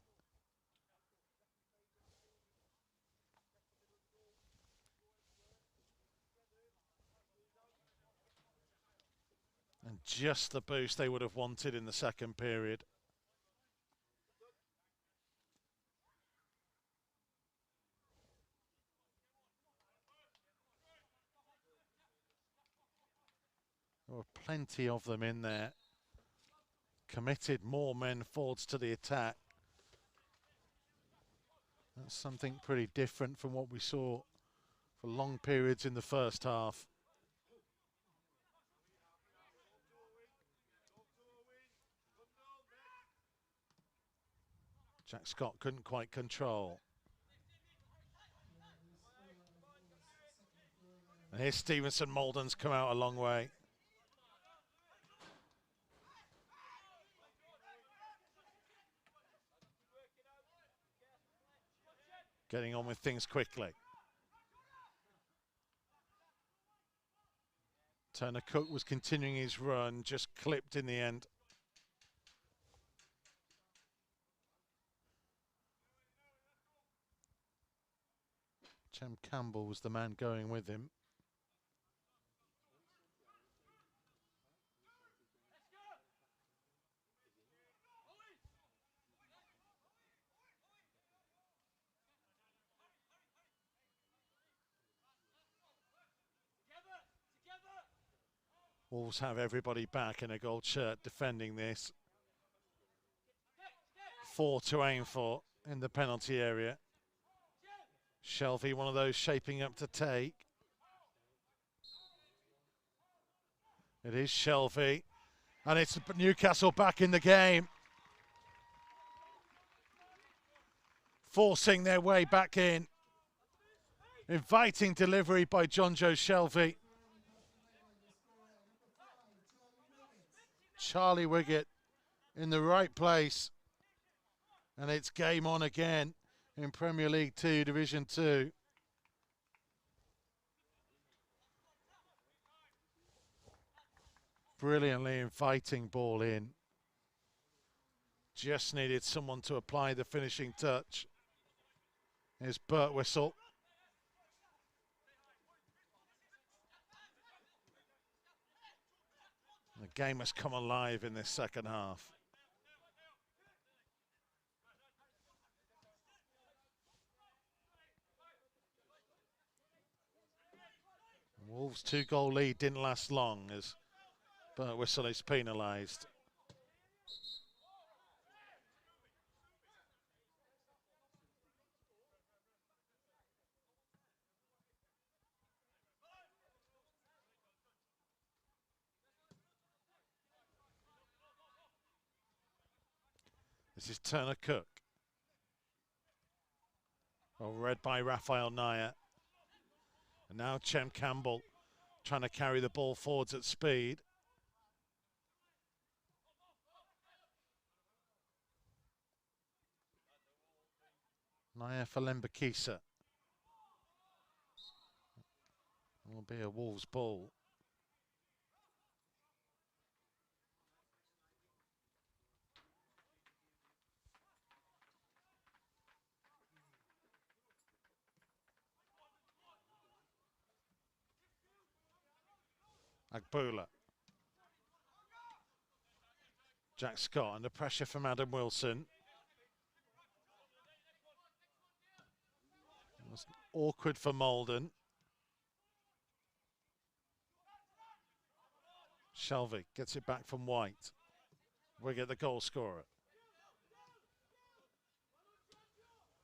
[SPEAKER 1] And just the boost they would have wanted in the second period. There were plenty of them in there. Committed more men forwards to the attack. That's something pretty different from what we saw for long periods in the first half. Jack Scott couldn't quite control. And here's Stevenson. Malden's come out a long way. Getting on with things quickly. Turner Cook was continuing his run, just clipped in the end. Chem Campbell was the man going with him. Wolves have everybody back in a gold shirt defending this. 4 to aim for in the penalty area. Shelvey, one of those shaping up to take. It is Shelvey, and it's Newcastle back in the game. Forcing their way back in. Inviting delivery by John Joe Shelvey. Charlie Wiggett in the right place. And it's game on again in Premier League 2, Division 2. Brilliantly inviting ball in. Just needed someone to apply the finishing touch. Here's Birtwistle. The game has come alive in this second half. Wolves' 2-goal lead didn't last long as Birtwistle is penalised. This is Turner Cook. Well read by Raphael Naya. And now Chem Campbell trying to carry the ball forwards at speed. Naya for Lembakisa. Will be a Wolves ball. Agbula. Jack Scott under pressure from Adam Wilson. It was awkward for Malden. Shelvey gets it back from White. Wiggett, the goal scorer.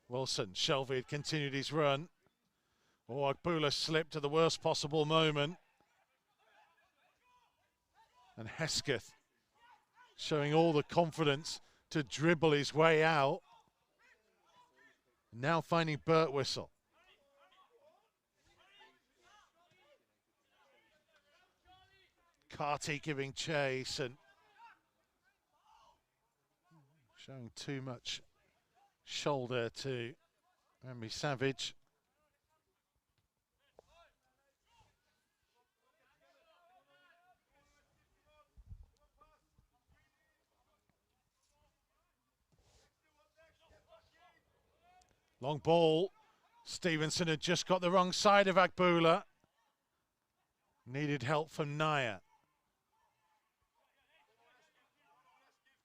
[SPEAKER 1] Wilson, Shelvey had continued his run. Oh, Agbula slipped at the worst possible moment. And Hesketh showing all the confidence to dribble his way out. Now finding Birtwistle. Carty giving chase and showing too much shoulder to Remy Savage. Long ball. Stevenson had just got the wrong side of Agbula. Needed help from Naya.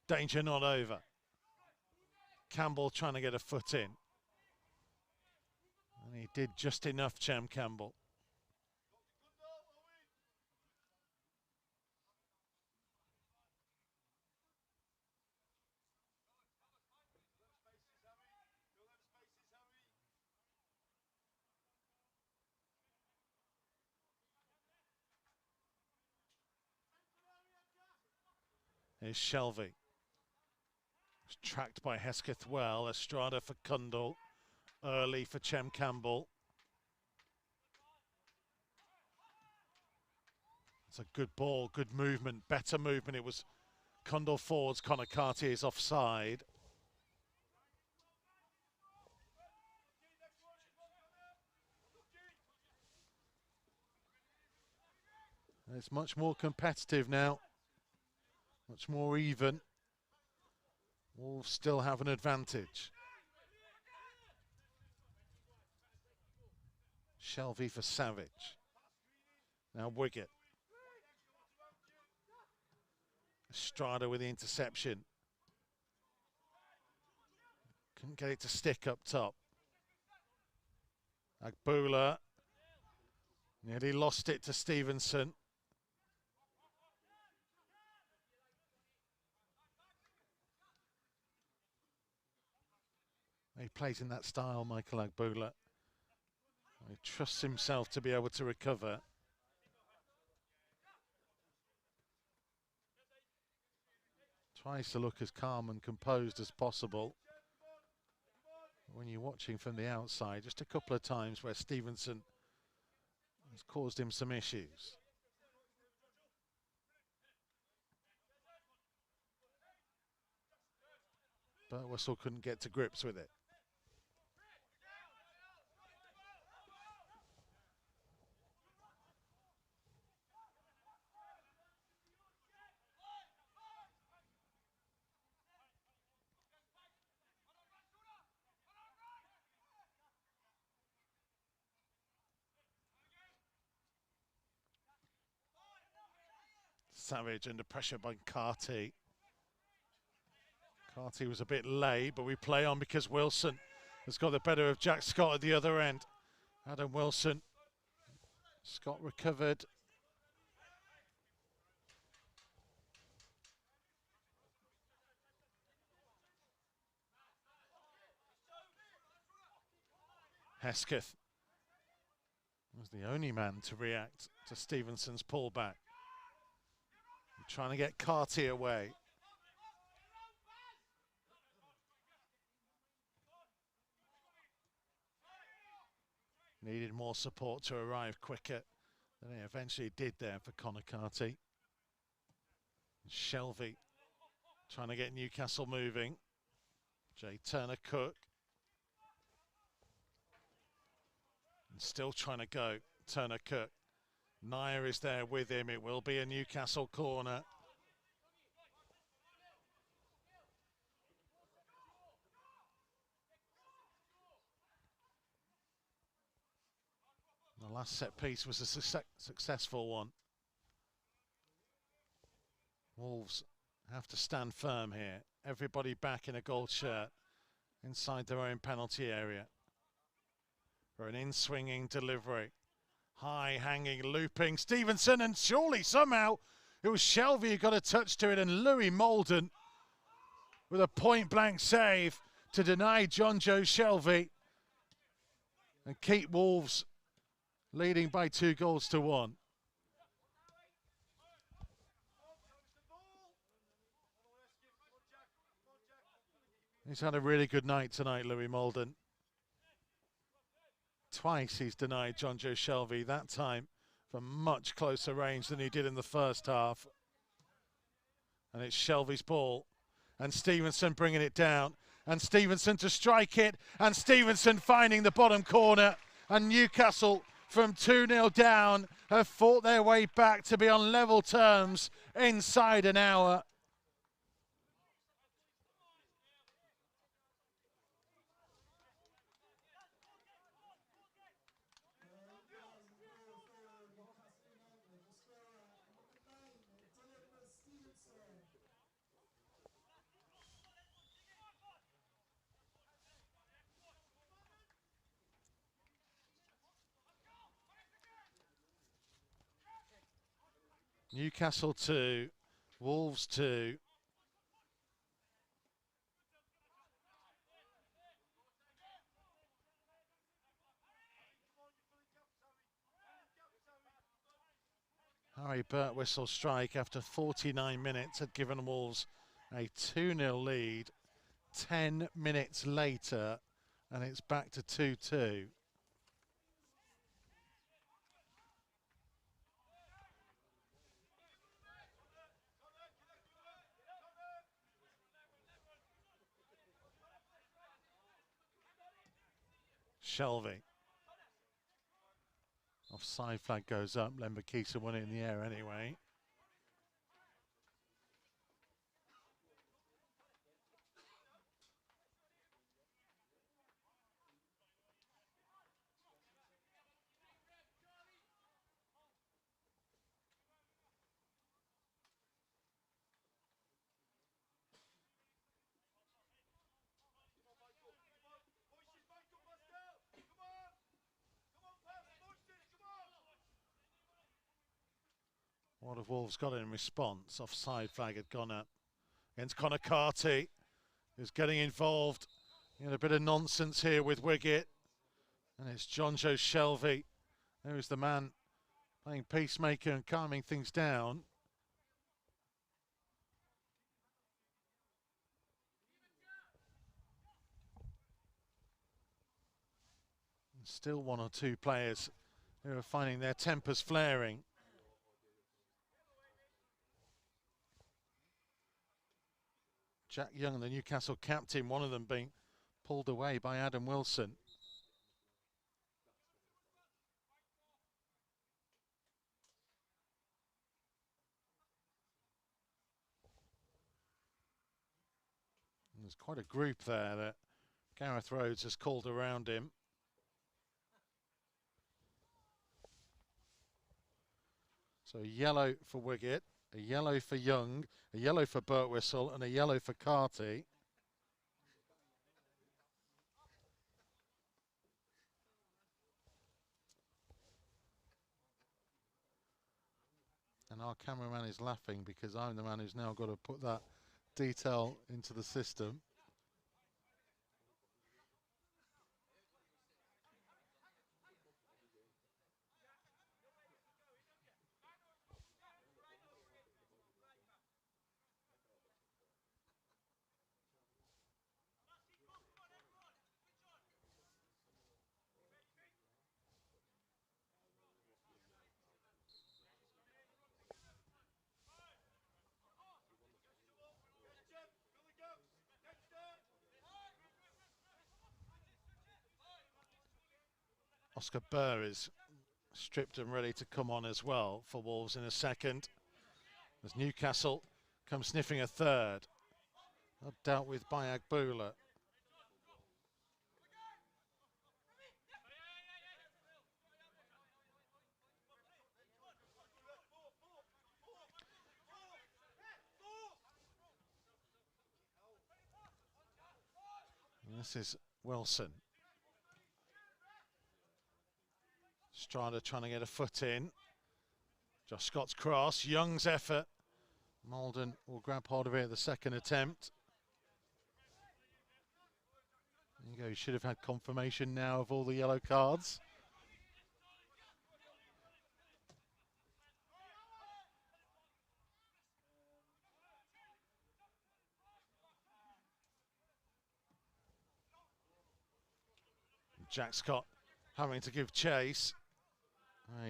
[SPEAKER 1] Danger not over. Campbell trying to get a foot in. And he did just enough, Chem Campbell. Here's Shelvey. It's tracked by Hesketh well. Estrada for Cundall. Early for Chem Campbell. It's a good ball, good movement, better movement. It was Cundall forwards, Connor Cartier's offside. It's much more competitive now. Much more even. Wolves still have an advantage. Shelvey for Savage. Now Wiggett. Estrada with the interception. Couldn't get it to stick up top. Agbula nearly lost it to Stevenson. He plays in that style, Michael Agbula. He trusts himself to be able to recover. Tries to look as calm and composed as possible. When you're watching from the outside, just a couple of times where Stevenson has caused him some issues. But Whistle couldn't get to grips with it. Savage under pressure by Carty. Carty was a bit late, but we play on because Wilson has got the better of Jack Scott at the other end. Adam Wilson. Scott recovered. Hesketh was the only man to react to Stevenson's pullback. Trying to get Carty away. Needed more support to arrive quicker than he eventually did there for Connor Carty. Shelvey trying to get Newcastle moving. Jay Turner-Cook. And still trying to go, Turner-Cook. Naya is there with him. It will be a Newcastle corner. The last set piece was a successful one. Wolves have to stand firm here. Everybody back in a gold shirt inside their own penalty area for an in-swinging delivery. High hanging, looping Stevenson, and surely somehow it was Shelvey who got a touch to it, and Louis Molden with a point-blank save to deny John Joe Shelvey and keep Wolves leading by 2-1. He's had a really good night tonight, Louis Molden. Twice he's denied John Joe Shelvey, that time from much closer range than he did in the first half. And it's Shelvey's ball. And Stevenson bringing it down. and Stevenson to strike it, and Stevenson finding the bottom corner, and Newcastle from 2-0 down have fought their way back to be on level terms inside an hour. Newcastle 2, Wolves 2. Harry Birtwhistle strike after 49 minutes had given Wolves a 2-0 lead. 10 minutes later, and it's back to 2-2. Shelvey. Offside flag goes up. Lembakisa won it in the air anyway. What have Wolves got in response? Offside flag had gone up against Connor Carty, who's getting involved in a bit of nonsense here with Wiggett. And it's Jonjo Shelvey, who's the man playing peacemaker and calming things down. And still one or two players who are finding their tempers flaring. Jack Young, the Newcastle captain, one of them being pulled away by Adam Wilson. And there's quite a group there that Gareth Rhodes has called around him. So a yellow for Wiggett, a yellow for Young, a yellow for Birtwhistle, and a yellow for Carty. And our cameraman is laughing because I'm the man who's now got to put that detail into the system. Oscar Burr is stripped and ready to come on as well for Wolves in a second. As Newcastle come sniffing a third. Dealt with by Agboola. And this is Wilson. Strada trying to get a foot in. Josh Scott's cross, Young's effort. Malden will grab hold of it at the second attempt. There you go, you should have had confirmation now of all the yellow cards. Jack Scott having to give chase.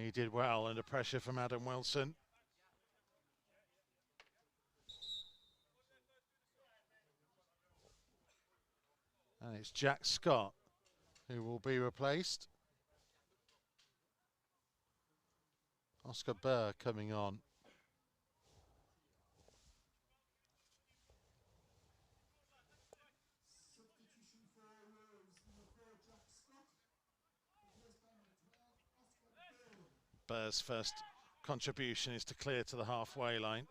[SPEAKER 1] He did well under pressure from Adam Wilson. And it's Jack Scott who will be replaced. Oscar Burr coming on. Burr's first contribution is to clear to the halfway line.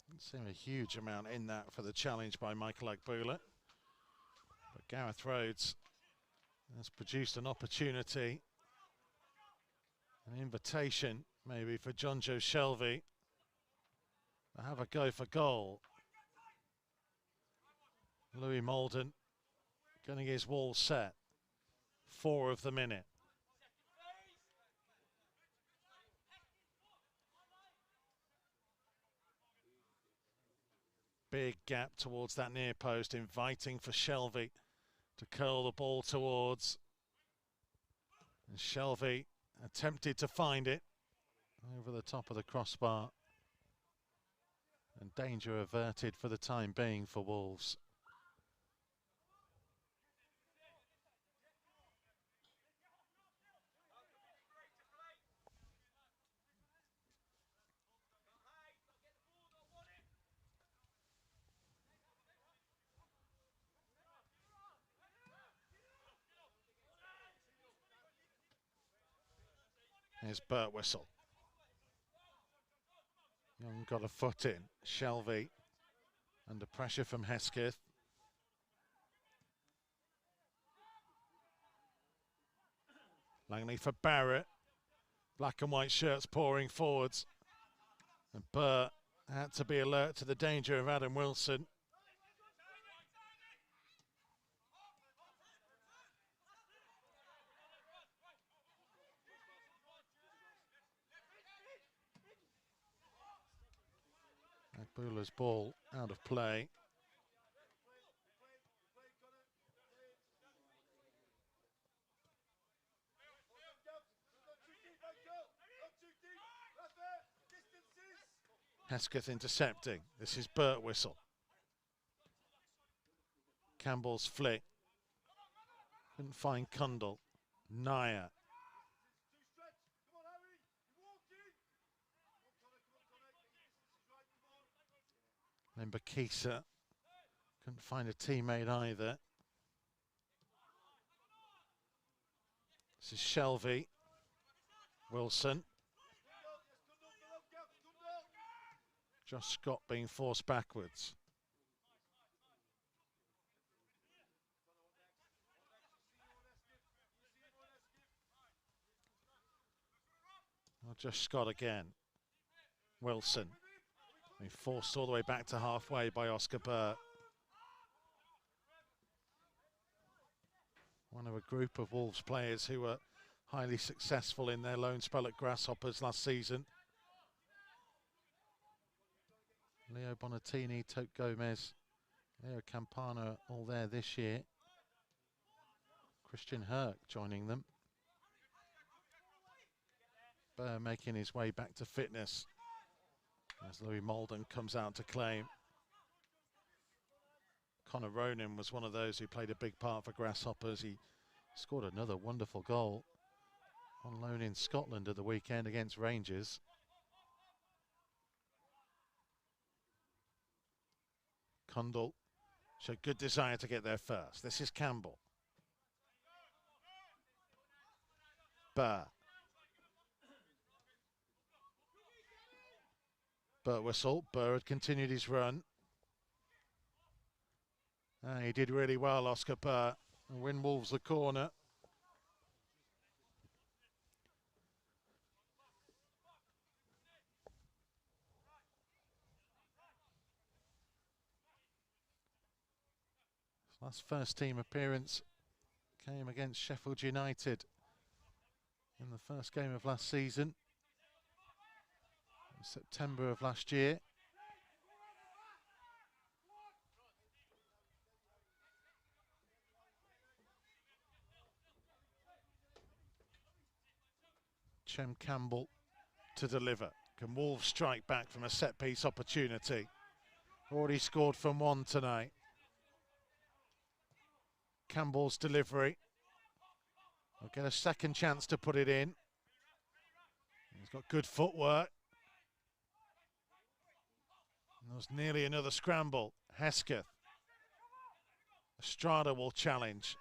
[SPEAKER 1] Doesn't seem a huge amount in that for the challenge by Michael Agbula. But Gareth Rhodes has produced an opportunity, an invitation maybe for John Joe Shelvey to have a go for goal. Louis Malden getting his wall set. 4 of the minute. Big gap towards that near post, inviting for Shelvey to curl the ball towards. And Shelvey attempted to find it over the top of the crossbar. And danger averted for the time being for Wolves. Here's Birtwistle. Young got a foot in. Shelvey under pressure from Hesketh. Langley for Barrett. Black and white shirts pouring forwards. And Burr had to be alert to the danger of Adam Wilson. Agbula's ball out of play. Hesketh intercepting. This is Birtwistle. Campbell's flick. Couldn't find Cundle. Naya. Then Bakisa. Couldn't find a teammate either. This is Shelvey. Wilson. Josh Scott being forced backwards. Well, Josh Scott again. Wilson. Being forced all the way back to halfway by Oscar Burr. One of a group of Wolves players who were highly successful in their loan spell at Grasshoppers last season. Leo Bonatini, Tote Gomez, Leo Campana all there this year. Christian Herc joining them. Burr making his way back to fitness as Louis Malden comes out to claim. Connor Ronan was one of those who played a big part for Grasshoppers. He scored another wonderful goal on loan in Scotland at the weekend against Rangers. Cundle showed good desire to get there first. This is Campbell. Burr. Birtwistle. Burr had continued his run. He did really well, Oscar Burr, and win Wolves the corner. Last first team appearance came against Sheffield United in the first game of last season, in September of last year. Chem Campbell to deliver. Can Wolves strike back from a set-piece opportunity? Already scored from one tonight. Campbell's delivery. Will get a second chance to put it in. He's got good footwork. And there's nearly another scramble. Hesketh. Estrada will challenge.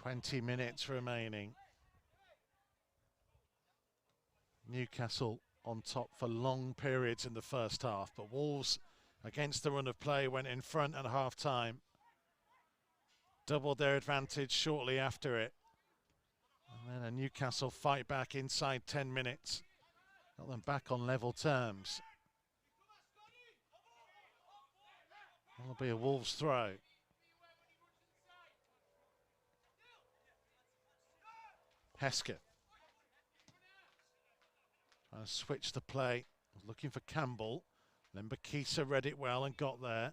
[SPEAKER 1] .20 minutes remaining. Newcastle on top for long periods in the first half, but Wolves, against the run of play, went in front at half-time. Doubled their advantage shortly after it. And then a Newcastle fight back inside 10 minutes. Got them back on level terms. That'll be a Wolves throw. Hesketh. Trying to switch the play. Looking for Campbell. Then Bakisa read it well and got there.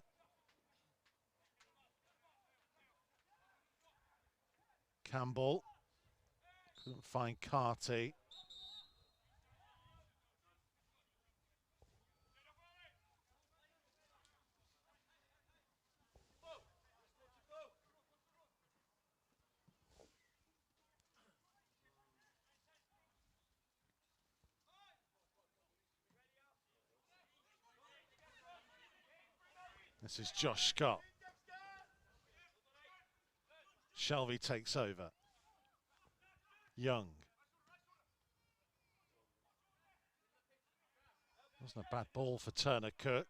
[SPEAKER 1] Campbell. Couldn't find Carty. This is Josh Scott. Shelvey takes over. Young. Wasn't a bad ball for Turner Cook.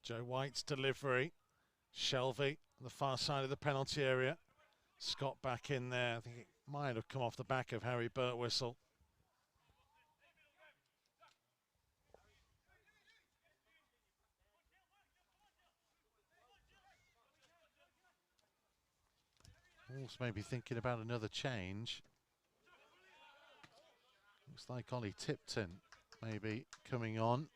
[SPEAKER 1] Joe White's delivery. Shelvey on the far side of the penalty area. Scott back in there. I think it might have come off the back of Harry Birtwistle. Wolves maybe thinking about another change. Looks like Ollie Tipton maybe coming on.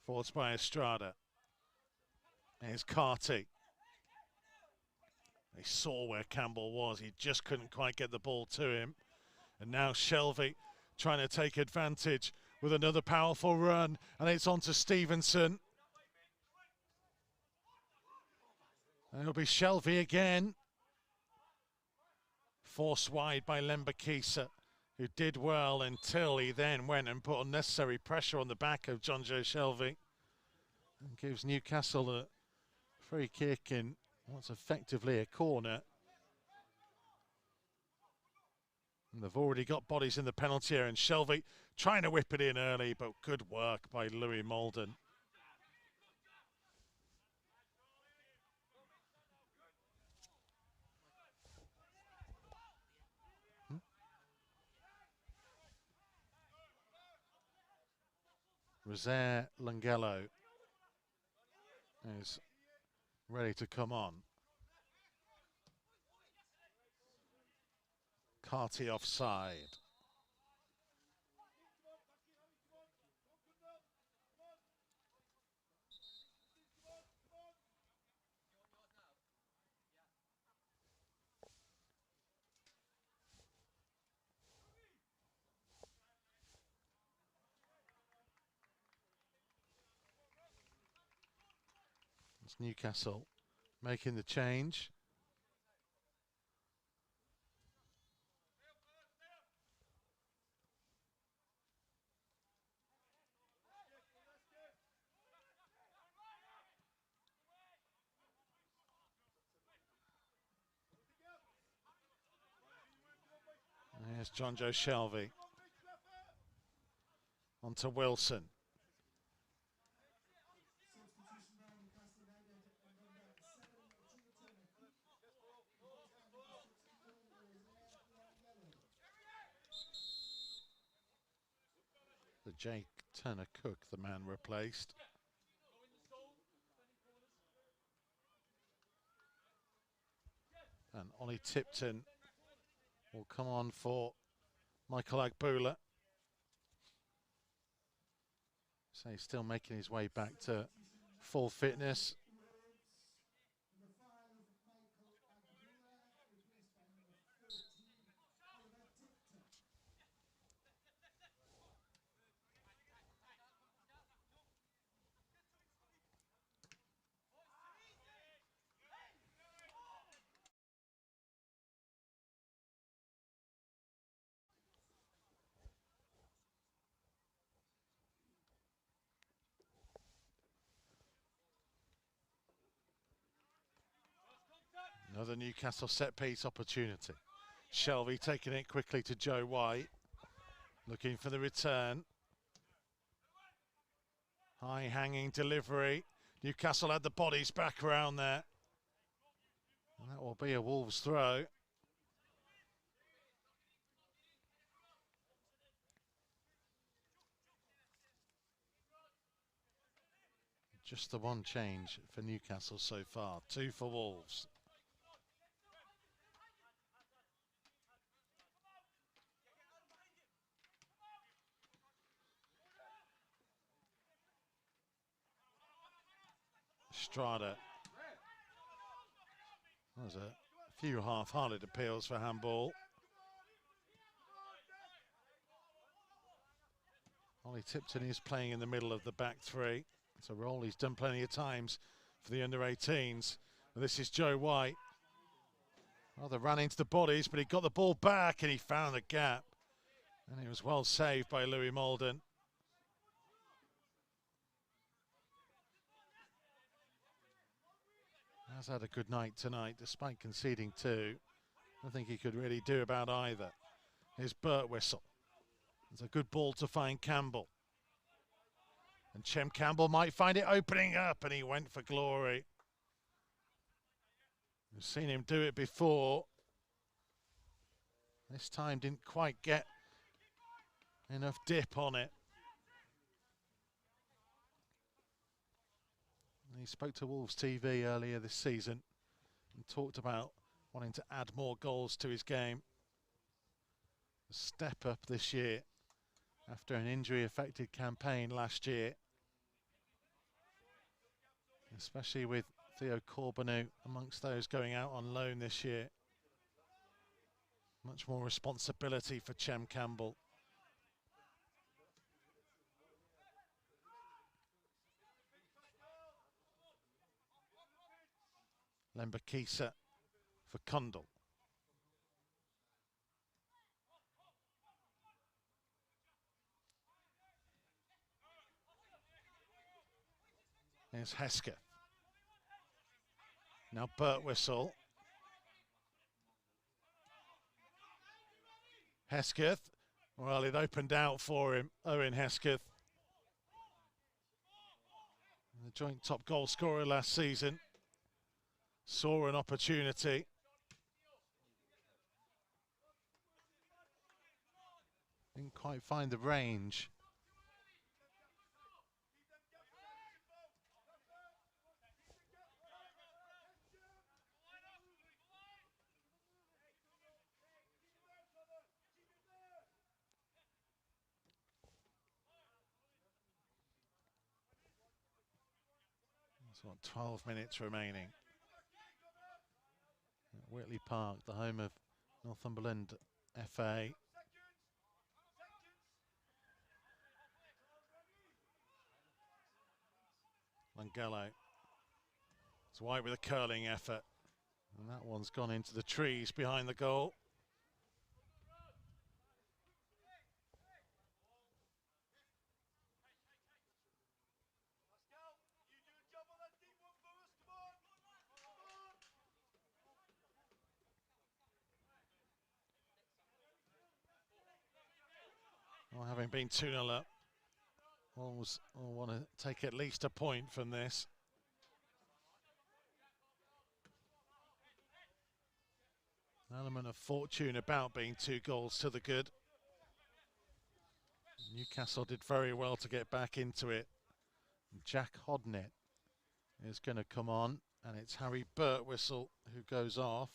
[SPEAKER 1] Forced by Estrada. There's Carty. They saw where Campbell was. He just couldn't quite get the ball to him. And now Shelvey trying to take advantage with another powerful run. And it's on to Stevenson. And it'll be Shelvey again. Forced wide by Lembakisa, who did well until he then went and put unnecessary pressure on the back of John Joe Shelvey. And gives Newcastle a free kick in what's effectively a corner. And they've already got bodies in the penalty area, and Shelvey trying to whip it in early, but good work by Louis Malden. Rosaire Langello is ready to come on. Carty offside. It's Newcastle making the change. Here's John Joe Shelvey. On to Wilson. Jake Turner-Cook, the man replaced. And Ollie Tipton will come on for Michael Agboola. So he's still making his way back to full fitness. Another Newcastle set-piece opportunity. Shelby taking it quickly to Joe White. Looking for the return. High-hanging delivery. Newcastle had the bodies back around there. And that will be a Wolves throw. Just the one change for Newcastle so far. 2 for Wolves. Strada. There's a few half-hearted appeals for handball. Ollie Tipton is playing in the middle of the back three. It's a role he's done plenty of times for the under-18s. This is Joe White. Rather ran into the bodies, but he got the ball back and he found the gap. And it was well saved by Louis Malden. Has had a good night tonight, despite conceding 2. I don't think he could really do about either. Here's Birtwistle. It's a good ball to find Campbell. And Chem Campbell might find it opening up, and he went for glory. We've seen him do it before. This time didn't quite get enough dip on it. He spoke to Wolves TV earlier this season and talked about wanting to add more goals to his game. A step up this year after an injury-affected campaign last year. Especially with Theo Corbeanu amongst those going out on loan this year. Much more responsibility for Chem Campbell. Lembakisa for Kundal. There's Hesketh. Now Birtwistle. Hesketh. Well, it opened out for him, Owen Hesketh. The joint top goal scorer last season. Saw an opportunity. Didn't quite find the range. There's what, 12 minutes remaining. At Whitley Park, the home of Northumberland FA. Langello. It's White with a curling effort. And that one's gone into the trees behind the goal. Well, having been 2-0 up, Wolves will want to take at least a point from this. An element of fortune about being 2 goals to the good. Newcastle did very well to get back into it. Jack Hodnett is going to come on, and it's Harry Birtwistle who goes off.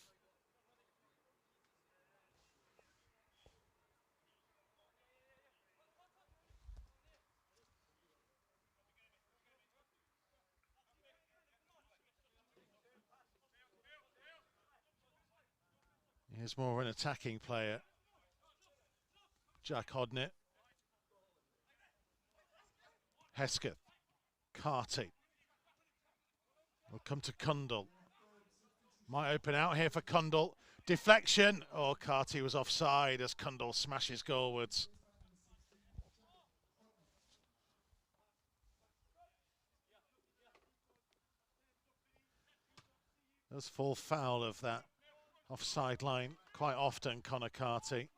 [SPEAKER 1] Here's more of an attacking player. Jack Hodnett. Hesketh. Carty. Will come to Cundall. Might open out here for Cundall. Deflection. Oh, Carty was offside as Cundall smashes goalwards. Does fall foul of that offside line quite often, Connor Carty.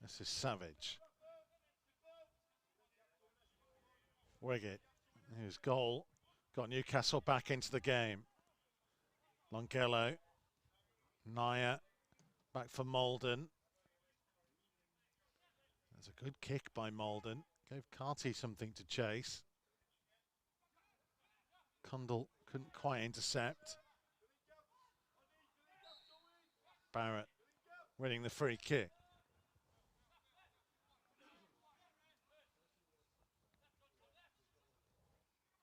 [SPEAKER 1] This is Savage. Wiggett, whose goal got Newcastle back into the game. Longello. Naya. Back for Malden. That's a good kick by Malden. Gave Carty something to chase. Cundall couldn't quite intercept. Barrett winning the free kick.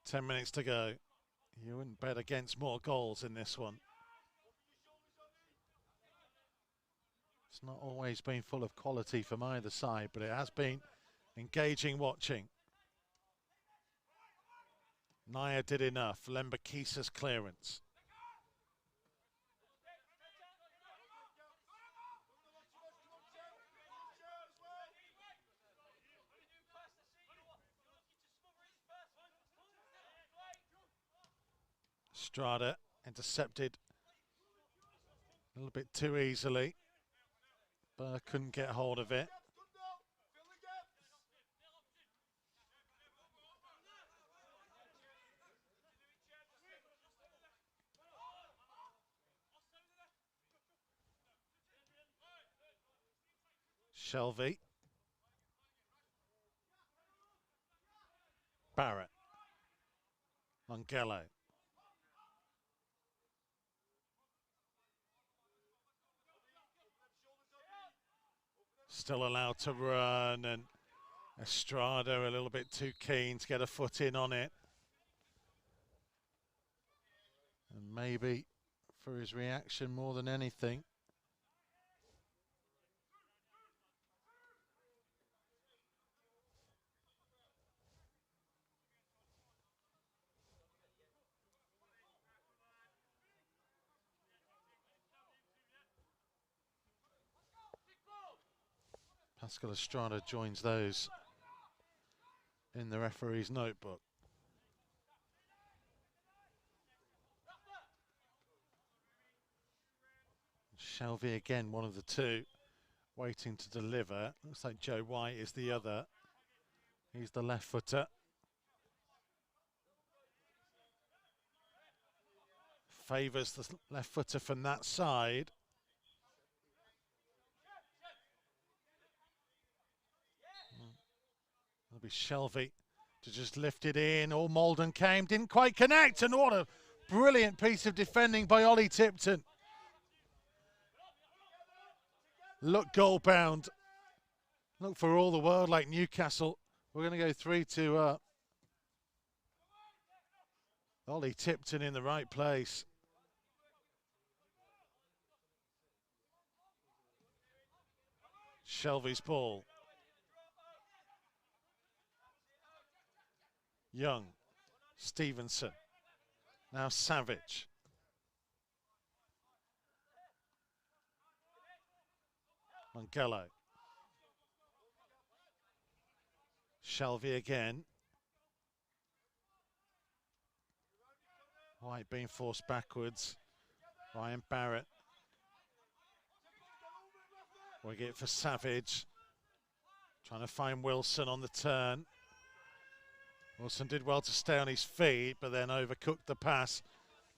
[SPEAKER 1] Ten minutes to go. You wouldn't bet against more goals in this one. It's not always been full of quality from either side, but it has been engaging watching. Naya did enough. Lembakisa's clearance. Strada intercepted a little bit too easily. Burr couldn't get hold of it. Shelvey. Barrett. Longello. Still allowed to run, and Estrada a little bit too keen to get a foot in on it. And maybe for his reaction more than anything. Pascal Estrada joins those in the referee's notebook. Shelvey again, one of the two, waiting to deliver. Looks like Joe White is the other. He's the left footer. Favours the left footer from that side. It'll be Shelvey to just lift it in. All Malden came, didn't quite connect, and what a brilliant piece of defending by Ollie Tipton. Look goal bound. Look for all the world like Newcastle. We're going to go 3-2 up. Ollie Tipton in the right place. Shelvey's ball. Young. Stevenson. Now Savage. Longello. Shelvey again. White being forced backwards. Ryan Barrett. Wiggett for Savage. Trying to find Wilson on the turn. Wilson did well to stay on his feet, but then overcooked the pass.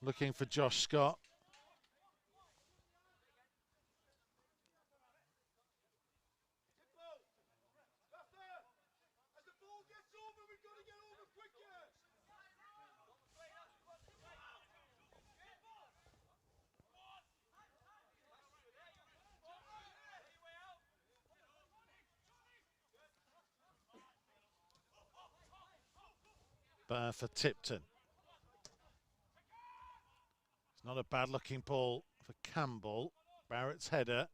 [SPEAKER 1] Looking for Josh Scott. For Tipton. It's not a bad looking ball for Campbell. Barrett's header.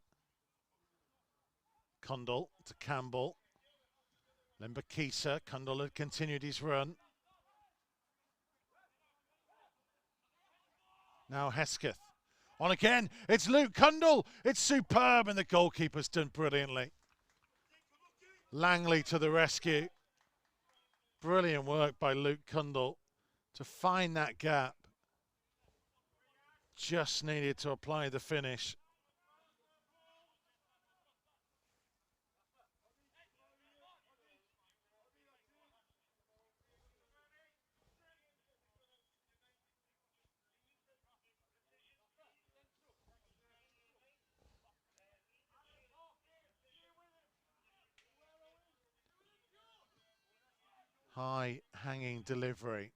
[SPEAKER 1] Condell to Campbell. Lembakisa. Condell had continued his run. Now Hesketh. On again. It's Luke Condell. It's superb, and the goalkeeper's done brilliantly. Langley to the rescue. Brilliant work by Luke Condell to find that gap. Just needed to apply the finish. High hanging delivery.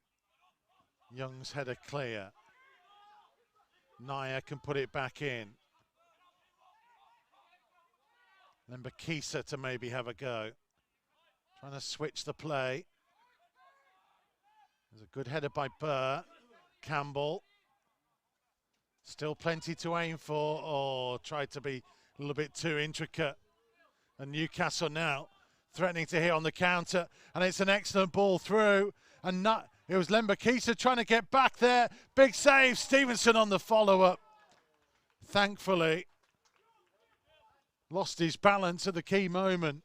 [SPEAKER 1] Young's header clear. Naya can put it back in. Lembakisa to maybe have a go. Trying to switch the play. There's a good header by Burr. Campbell. Still plenty to aim for. Oh, tried to be a little bit too intricate. And Newcastle now threatening to hit on the counter, and it's an excellent ball through, and it was Lembakisa trying to get back there. Big save, Stevenson on the follow-up. Thankfully, lost his balance at the key moment.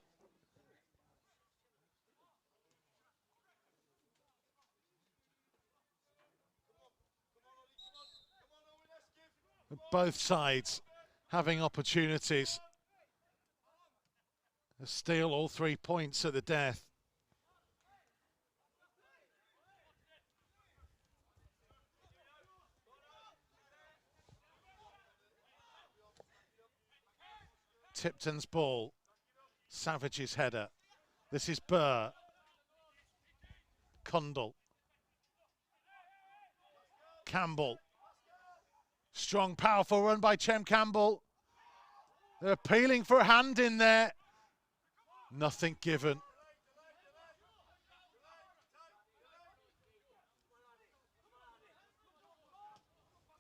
[SPEAKER 1] Both sides having opportunities. A steal, all 3 points at the death. Tipton's ball. Savage's header. This is Burr. Condell. Campbell. Strong, powerful run by Chem Campbell. They're appealing for a hand in there. Nothing given.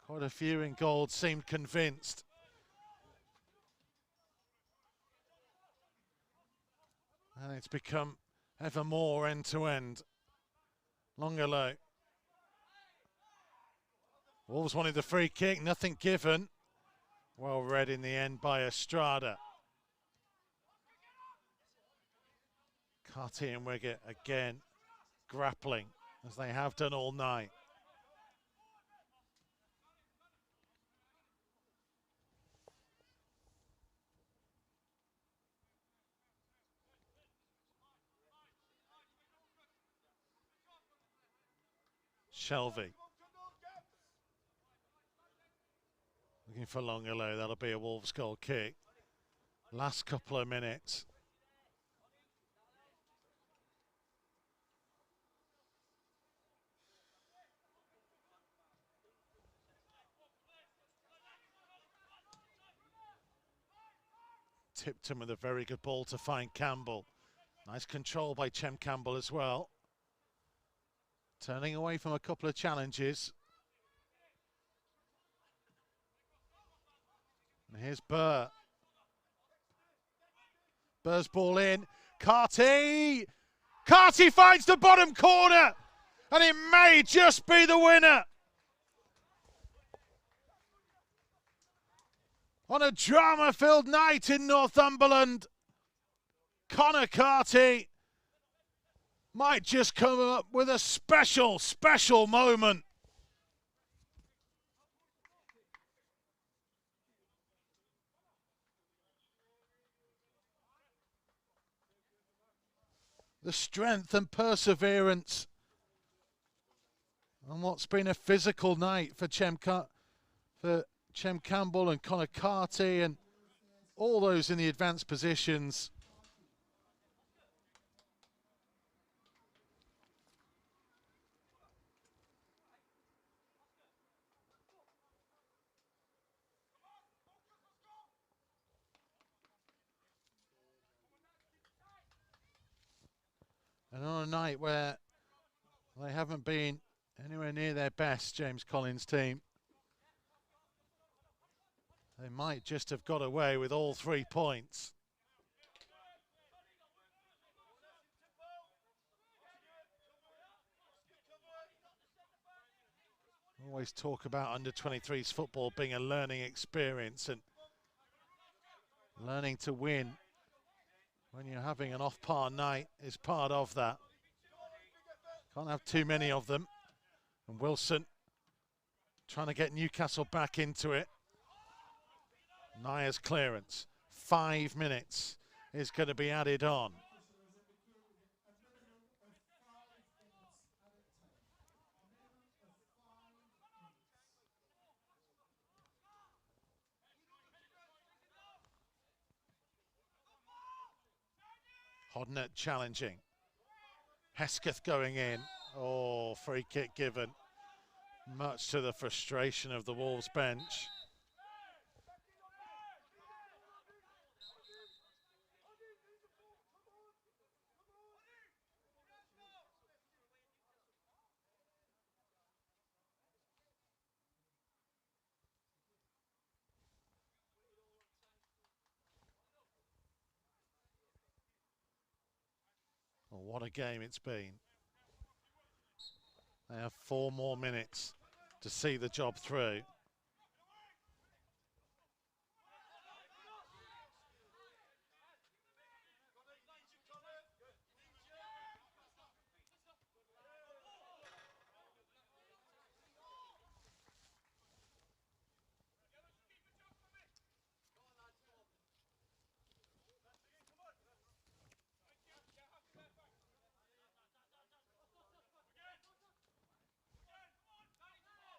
[SPEAKER 1] Quite a few in gold seemed convinced. And it's become ever more end-to-end. Longolo. Wolves wanted the free kick, nothing given. Well read in the end by Estrada. Carty and Wiggett again grappling, as they have done all night. Shelby. Looking for Longolo, that'll be a Wolves goal kick. Last couple of minutes. Tipton with a very good ball to find Campbell. Nice control by Chem Campbell as well. Turning away from a couple of challenges. And here's Burr. Burr's ball in. Carty! Carty finds the bottom corner! And it may just be the winner! On a drama-filled night in Northumberland, Connor Carty might just come up with a special moment. the strength and perseverance on what's been a physical night for Chem Campbell and Connor Carty and all those in the advanced positions. And on a night where they haven't been anywhere near their best, James Collins' team, they might just have got away with all 3 points. Always talk about under-23s football being a learning experience, and learning to win when you're having an off-par night is part of that. Can't have too many of them. And Wilson trying to get Newcastle back into it. Naya's clearance. 5 minutes is going to be added on. Hodnett challenging. Hesketh going in. Oh, free kick given. Much to the frustration of the Wolves bench. Oh, what a game it's been. They have 4 more minutes to see the job through.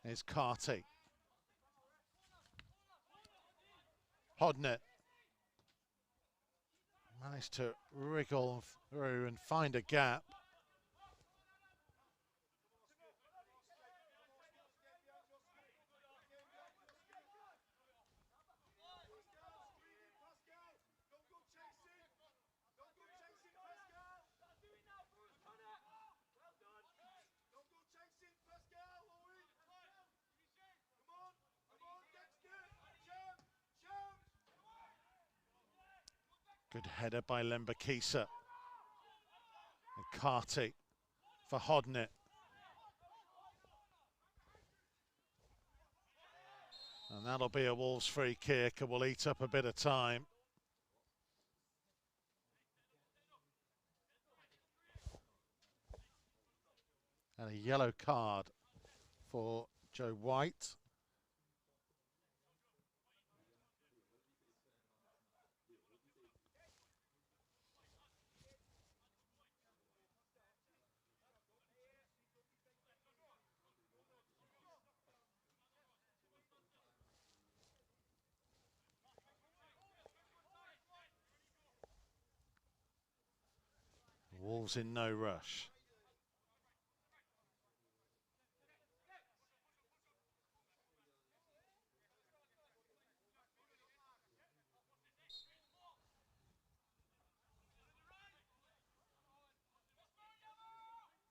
[SPEAKER 1] Here's Carty. Hodnett managed to wriggle through and find a gap. Good header by Lembakisa. And Carty for Hodnett. And that'll be a Wolves free kick and will eat up a bit of time. And a yellow card for Joe White. Wolves in no rush.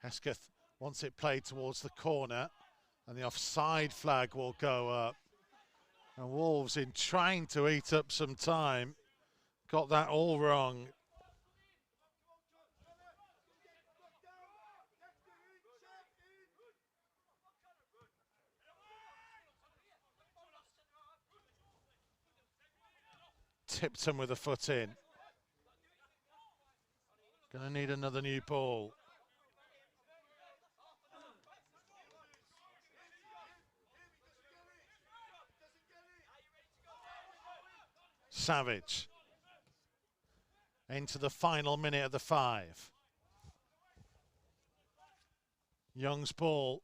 [SPEAKER 1] Hesketh wants it played towards the corner, and the offside flag will go up. And Wolves, in trying to eat up some time, got that all wrong. Tipton with a foot in. Gonna need another new ball. Savage into the final minute of the 5. Young's ball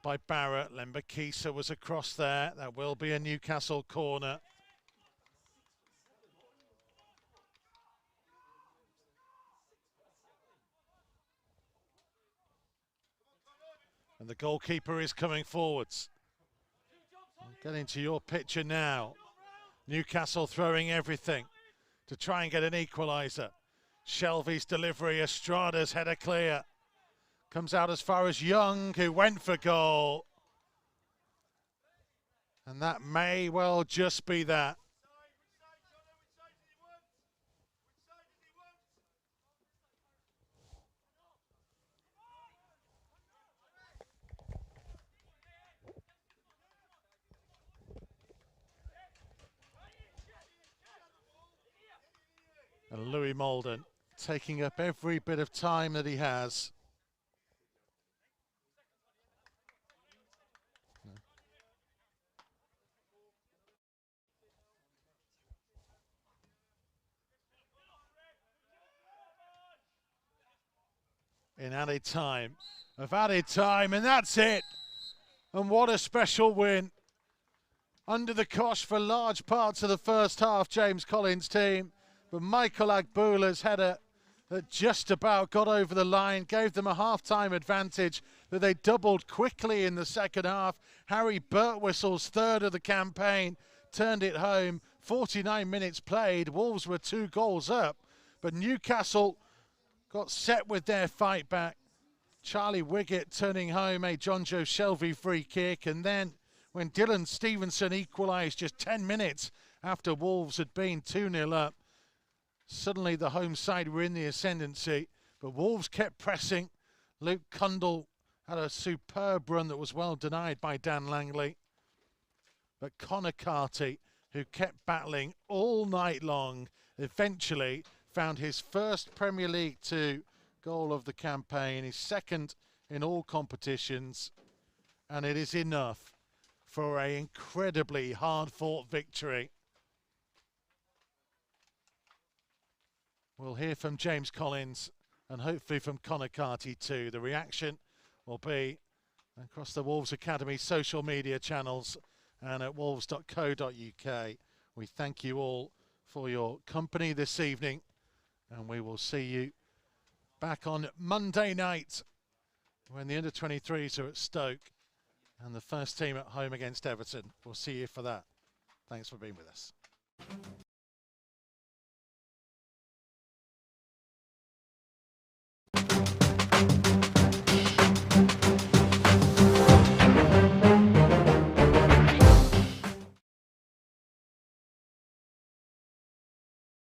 [SPEAKER 1] by Barrett. Lembakisa was across there. That will be a Newcastle corner. And the goalkeeper is coming forwards. Getting to your picture now. Newcastle throwing everything to try and get an equaliser. Shelvey's delivery, Estrada's header clear. Comes out as far as Young, who went for goal. And that may well just be that. And Louis Molden taking up every bit of time that he has. In added time, and that's it. And what a special win. Under the cosh for large parts of the first half, James Collins' team. But Michael Agbula's header that just about got over the line, gave them a half-time advantage that they doubled quickly in the second half. Harry Birtwhistle's third of the campaign turned it home. 49 minutes played, Wolves were 2 goals up, but Newcastle got set with their fight back. Charlie Wiggett turning home a John Joe Shelvey free kick, and then when Dylan Stevenson equalised just 10 minutes after Wolves had been 2-0 up, suddenly the home side were in the ascendancy, but Wolves kept pressing. Luke Cundle had a superb run that was well denied by Dan Langley. But Connor Carty, who kept battling all night long, eventually found his first Premier League 2 goal of the campaign, his second in all competitions, and it is enough for an incredibly hard-fought victory. We'll hear from James Collins and hopefully from Connor Carty too. The reaction will be across the Wolves Academy social media channels and at wolves.co.uk. We thank you all for your company this evening, and we will see you back on Monday night when the under-23s are at Stoke and the first team at home against Everton. We'll see you for that. Thanks for being with us.